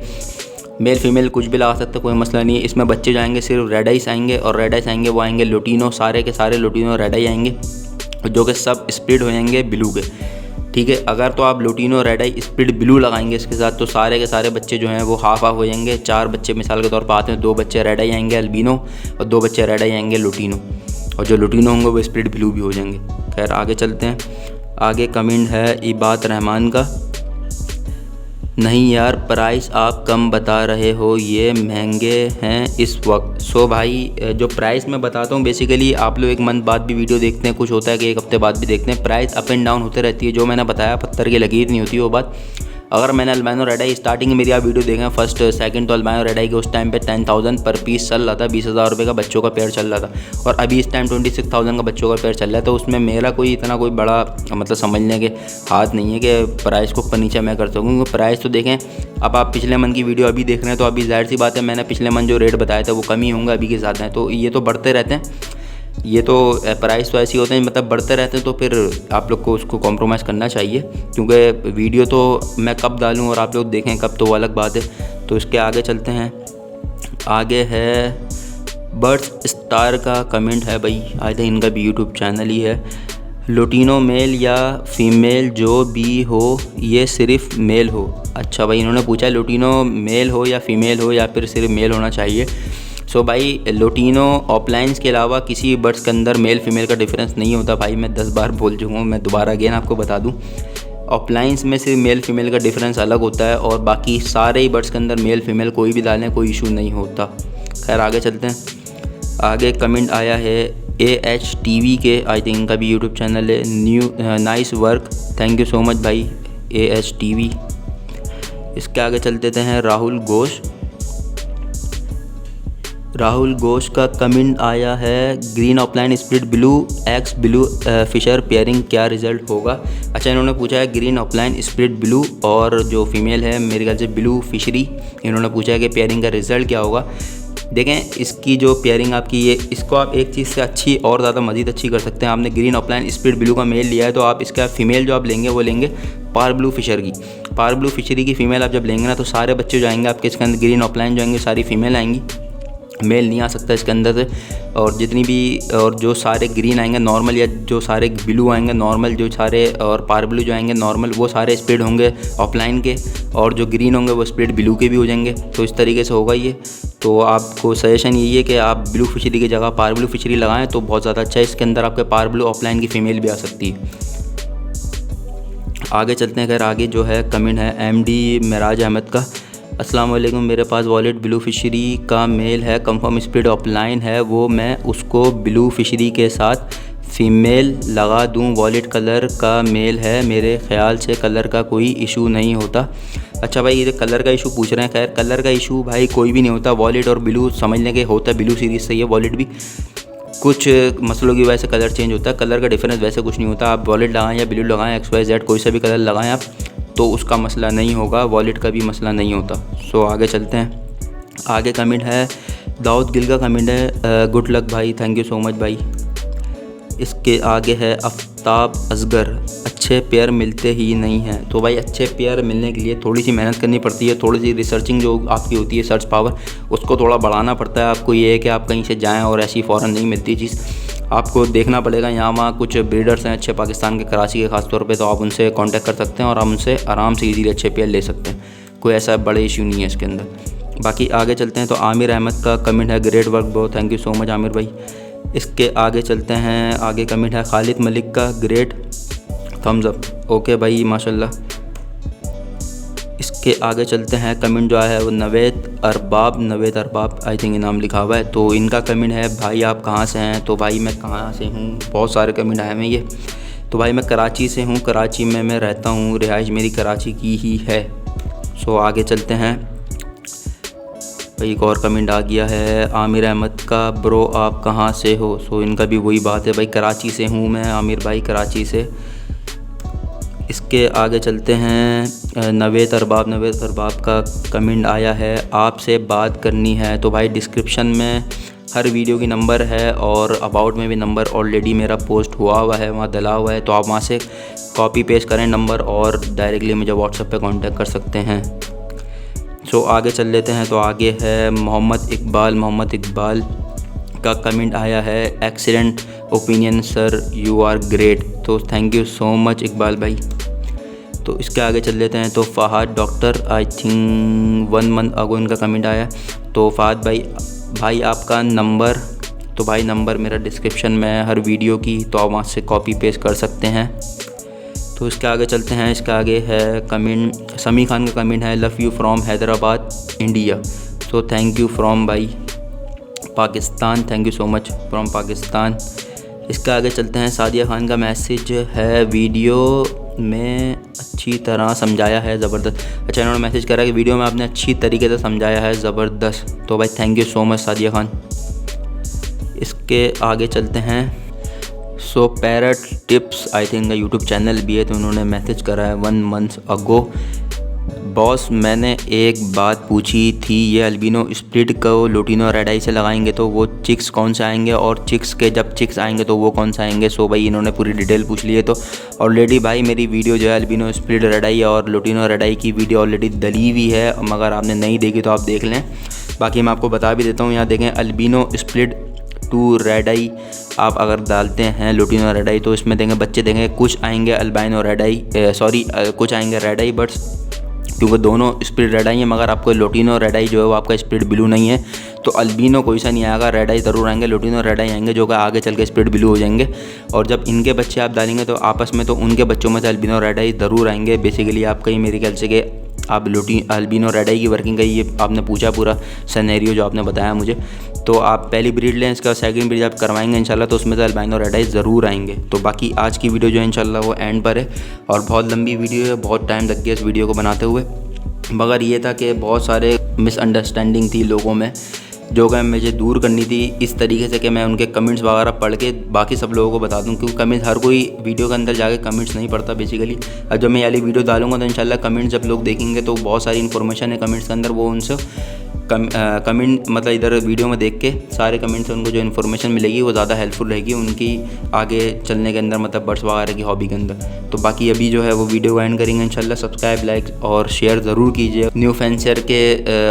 मेल फीमेल कुछ भी लगा सकते, कोई मसला नहीं है। इसमें बच्चे जाएंगे सिर्फ रेड आइस आएंगे, और रेड आइस आएंगे वो आएंगे लुटिनो, सारे के सारे लुटिनो रेड आई आएंगे, जो कि सब स्प्लिट हो जाएंगे ब्लू के, ठीक है। अगर तो आप लुटिनो रेड आई स्प्लिट ब्लू लगाएंगे इसके साथ, तो सारे के सारे बच्चे जो हैं वो हाफ हाफ हो जाएंगे। 4 बच्चे मिसाल के तौर पर आते हैं, 2 बच्चे रेड आई आएंगे अल्बिनो और 2 बच्चे रेड आई आएंगे लुटिनो, और जो लुटिनो होंगे वो स्प्लिट ब्लू भी हो जाएंगे। खैर आगे चलते हैं। आगे कमेंट है इबाद रहमान का, नहीं यार प्राइस आप कम बता रहे हो, ये महंगे हैं इस वक्त। सो भाई जो प्राइस मैं बताता हूँ, बेसिकली आप लोग एक मंथ बाद भी वीडियो देखते हैं, कुछ होता है कि एक हफ्ते बाद भी देखते हैं, प्राइस अप एंड डाउन होते रहती है। जो मैंने बताया पत्थर की लकीर नहीं होती वो बात। अगर मैंने अल्बिनो रेड आई स्टार्टिंग में मेरी आप वीडियो देखें फर्स्ट सेकंड, तो अल्बिनो रेड आई के उस टाइम पे 10,000 पर पीस चल रहा था, 20,000 रुपये का बच्चों का पेयर चल रहा था, और अभी इस टाइम 26,000 का बच्चों का पेयर चल रहा है। तो उसमें मेरा कोई इतना कोई बड़ा मतलब समझने के हाथ नहीं है कि प्राइस को ऊपर नीचे मैं कर सकूँ, क्योंकि प्राइस तो देखें। अब आप पिछले मंथ की वीडियो अभी देख रहे हैं, तो अभी जाहिर सी बात है मैंने पिछले मंथ जो रेट बताया था वो कम ही होंगे, अभी के ज़्यादा हैं। तो ये तो बढ़ते रहते हैं, ये तो प्राइस तो ऐसे होते हैं मतलब बढ़ते रहते हैं, तो फिर आप लोग को उसको कॉम्प्रोमाइज़ करना चाहिए, क्योंकि वीडियो तो मैं कब डालूं और आप लोग देखें कब, तो वो अलग बात है। तो इसके आगे चलते हैं। आगे है बर्ड्स स्टार का कमेंट है भाई, आई थिंक इनका भी यूट्यूब चैनल ही है। लुटिनो मेल या फीमेल जो भी हो, ये सिर्फ मेल हो। अच्छा भाई इन्होंने पूछा है लुटिनो मेल हो या फीमेल हो, या फिर सिर्फ मेल होना चाहिए। सो भाई लुटिनो ऑफलाइंस के अलावा किसी बर्ड्स के अंदर मेल फीमेल का डिफरेंस नहीं होता भाई, मैं 10 बार बोल चुका हूँ, मैं दोबारा अगेन आपको बता दूँ। ऑफलाइंस में सिर्फ मेल फीमेल का डिफरेंस अलग होता है, और बाकी सारे ही बर्ड्स के अंदर मेल फीमेल कोई भी डालें कोई इशू नहीं होता। खैर आगे चलते हैं। आगे कमेंट आया है AHTV के, आई थिंक इनका भी यूट्यूब चैनल है। Nice work, thank you so much भाई AHTV। इसके आगे चलते हैं। राहुल घोष का कमेंट आया है, green offline split blue X blue fisher pairing क्या रिज़ल्ट होगा। अच्छा इन्होंने पूछा है ग्रीन ऑफलाइन स्प्लिट ब्लू और जो फीमेल है मेरे ख्याल से ब्लू फिशरी, इन्होंने पूछा है कि पेयरिंग का रिज़ल्ट क्या होगा। देखें इसकी जो पेयरिंग आपकी ये, इसको आप एक चीज़ से अच्छी और ज़्यादा मज़ीद अच्छी कर सकते हैं। आपने ग्रीन ऑफलाइन स्प्लिट ब्लू का मेल लिया है, तो आप इसका फीमेल जो आप लेंगे वो लेंगे पार ब्लू फिशर की। पार ब्लू फिशरी की फ़ीमेल आप जब लेंगे ना, तो सारे बच्चे जो आएंगे आपके इसके अंदर ग्रीन ऑफलाइन जो आएंगे सारी फीमेल आएंगी, मेल नहीं आ सकता इसके अंदर से। और जितनी भी और जो सारे ग्रीन आएंगे नॉर्मल, या जो सारे ब्लू आएंगे नॉर्मल, जो सारे और पार ब्लू जो आएंगे नॉर्मल, वो सारे स्प्लिट होंगे ऑफलाइन के, और जो ग्रीन होंगे वो स्प्लिट ब्लू के भी हो जाएंगे। तो इस तरीके से होगा ये। तो आपको सजेशन यही है कि आप ब्लू फिशरी की जगह पार ब्लू फिशरी लगाएं, तो बहुत ज़्यादा अच्छा है। इसके अंदर आपके पार ब्लू ऑफलाइन की फ़ीमेल भी आ सकती है। आगे चलते हैं। खैर आगे जो है कमेंट है MD मेराज अहमद का, अस्सलाम वालेकुम, मेरे पास वॉलेट ब्लू फिशरी का मेल है, कंफर्म स्प्लिट ऑफलाइन है, वो मैं उसको ब्लू फिशरी के साथ फ़ीमेल लगा दूं, वॉलेट कलर का मेल है, मेरे ख़्याल से कलर का कोई इशू नहीं होता। अच्छा भाई ये कलर का इशू पूछ रहे हैं। खैर कलर का इशू भाई कोई भी नहीं होता, वॉलेट और ब्लू समझने के होता है, ब्लू सीरीज़ से ये वॉलेट भी कुछ मसलों की वजह से कलर चेंज होता है, कलर का डिफरेंस वैसे कुछ नहीं होता। आप वॉलेट लगाएं या ब्लू लगाएं, XYZ कोई सा भी कलर लगाएं आप, तो उसका मसला नहीं होगा, वॉलेट का भी मसला नहीं होता। सो आगे चलते हैं। आगे कमेंट है दाऊद गिल का कमेंट है, गुड लक भाई, थैंक यू सो मच भाई। इसके आगे है आफ्ताब असगर, अच्छे पेयर मिलते ही नहीं हैं। तो भाई अच्छे पेयर मिलने के लिए थोड़ी सी मेहनत करनी पड़ती है, थोड़ी सी रिसर्चिंग जो आपकी होती है, सर्च पावर, उसको थोड़ा बढ़ाना पड़ता है आपको। ये है कि आप कहीं से जाएं और ऐसी फ़ौरन नहीं मिलती चीज़, आपको देखना पड़ेगा। यहाँ वहाँ कुछ ब्रीडर्स हैं अच्छे पाकिस्तान के, कराची के ख़ास तौर पे, तो आप उनसे कांटेक्ट कर सकते हैं और आप उनसे आराम से इजीली अच्छे पेयर ले सकते हैं, कोई ऐसा बड़े इशू नहीं है इसके अंदर। बाकी आगे चलते हैं। तो आमिर अहमद का कमेंट है, great work bro, thank you so much Aamir भाई। इसके आगे चलते हैं। आगे कमेंट है खालिद मलिक का, ग्रेट, थम्स अप, ओके भाई माशाल्लाह। इसके आगे चलते हैं। कमेंट जो आया है वो नवेद अरबाब आई थिंक नाम लिखा हुआ है। तो इनका कमेंट है, भाई आप कहाँ से हैं। तो भाई मैं कहाँ से हूँ, बहुत सारे कमेंट आए हैं ये। तो भाई मैं कराची से हूँ, कराची में मैं रहता हूँ, रिहाइश मेरी कराची की ही है। सो आगे चलते हैं। भाई एक और कमेंट आ गया है आमिर अहमद का, ब्रो आप कहाँ से हो। सो इनका भी वही बात है, भाई कराची से हूँ मैं, आमिर भाई कराची से। इसके आगे चलते हैं। नवेद अरबाब का कमेंट आया है, आपसे बात करनी है। तो भाई डिस्क्रिप्शन में हर वीडियो की नंबर है और अबाउट में भी नंबर ऑलरेडी मेरा पोस्ट हुआ है, वहाँ डला हुआ है, तो आप वहाँ से कॉपी पेस्ट करें नंबर और डायरेक्टली मुझे व्हाट्सएप पे कांटेक्ट कर सकते हैं। सो आगे चल लेते हैं। तो आगे है मोहम्मद इकबाल का कमेंट आया है, excellent opinion sir, you are great. तो thank you so much Iqbal भाई। तो इसके आगे चल लेते हैं। तो Fahad doctor, I think 1 month ago इनका कमेंट आया। तो फ़हाद भाई आपका नंबर, तो भाई नंबर मेरा डिस्क्रिप्शन में है हर वीडियो की, तो आप वहाँ से कॉपी पेस्ट कर सकते हैं। तो इसके आगे चलते हैं। इसके आगे है कमेंट, समी खान का कमेंट है, love you from Hyderabad India. तो थैंक यू फ्रॉम भाई Pakistan, thank you so much from Pakistan. इसके आगे चलते हैं। सादिया खान का मैसेज है, वीडियो में अच्छी तरह समझाया है, ज़बरदस्त। अच्छा, इन्होंने मैसेज करा कि वीडियो में आपने अच्छी तरीके से समझाया है, ज़बरदस्त। तो भाई thank you so much Sadia Khan. इसके आगे चलते हैं। So parrot tips, I think YouTube channel भी है, तो उन्होंने मैसेज करा है 1 मंथ अगो। बॉस मैंने एक बात पूछी थी, ये अल्बिनो स्प्लिट को लुटिनो रेड आई से लगाएंगे तो वो चिक्स कौन से आएंगे, और चिक्स के जब चिक्स आएंगे तो वो कौन से आएंगे। सो भाई इन्होंने पूरी डिटेल पूछ ली है। तो ऑलरेडी भाई मेरी वीडियो जो है अल्बिनो स्प्लिट रेड आई और लुटिनो रेड आई की वीडियो ऑलरेडी डली हुई है, मगर आपने नहीं देखी तो आप देख लें। बाकी मैं आपको बता भी देता हूँ, यहाँ देखें अल्बिनो स्प्लिट टू रेड आई आप अगर डालते हैं लुटिनो रेड आई, तो इसमें देंगे बच्चे देंगे कुछ आएंगे अल्बाइनो रेड आई, कुछ आएंगे रेड आई बर्ड्स, क्योंकि दोनों स्प्लिट रेड आई है, मगर आपको लुटिनो रेड आई जो है वो आपका स्प्लिट ब्लू नहीं है। तो अल्बिनो कोई सा नहीं आएगा, रेड आई ज़रूर आएंगे, लुटिनो रेड आई आएंगे जो कि आगे चल के स्प्लिट ब्लू हो जाएंगे। और जब इनके बच्चे आप डालेंगे तो आपस में तो उनके बच्चों में से अल्बिनो रेड आई ज़रूर आएंगे। बेसिकली आप कहीं मेरे ख्याल से कि आप अल्बिनो रेड आई की वर्किंग का ये आपने पूछा पूरा सिनेरियो जो आपने बताया मुझे, तो आप पहली ब्रीड लें, इसका सेकंड ब्रीड आप करवाएंगे इंशाल्लाह, तो उसमें से अल्बाइनो रेड आई ज़रूर आएंगे। तो बाकी आज की वीडियो जो है इंशाल्लाह वो एंड पर है, और बहुत लंबी वीडियो है, बहुत टाइम लग गया इस वीडियो को बनाते हुए, मगर ये था कि बहुत सारे मिसअंडरस्टैंडिंग थी लोगों में जो कि मुझे दूर करनी थी इस तरीके से कि मैं उनके कमेंट्स वगैरह पढ़ के बाकी सब लोगों को बता दूं, क्योंकि कमेंट्स हर कोई वीडियो के अंदर जाके कमेंट्स नहीं पढ़ता बेसिकली। अब जब मैं ये वाली वीडियो डालूंगा तो इंशाल्लाह कमेंट्स जब लोग देखेंगे तो बहुत सारी इन्फॉर्मेशन है कमेंट्स के अंदर, वो उनसे कमेंट मतलब इधर वीडियो में देख के सारे कमेंट से उनको जो इन्फॉर्मेशन मिलेगी वो ज़्यादा हेल्पफुल रहेगी उनकी आगे चलने के अंदर, मतलब बर्ड्स वगैरह की हॉबी के अंदर। तो बाकी अभी जो है वो वीडियो एंड करेंगे इंशाल्लाह। सब्सक्राइब, लाइक और शेयर ज़रूर कीजिए न्यू फैंसियर के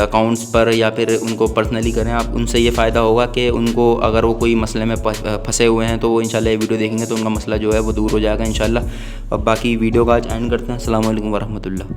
अकाउंट्स पर, या फिर उनको पर्सनली करें आप, उनसे ये फ़ायदा होगा कि उनको अगर वो कोई मसले में फंसे हुए हैं तो वो इंशाल्लाह ये वीडियो देखेंगे तो उनका मसला जो है वो दूर हो जाएगा इंशाल्लाह। और बाकी वीडियो का आज एंड करते हैं। अस्सलाम वालेकुम वरहमतुल्लाह।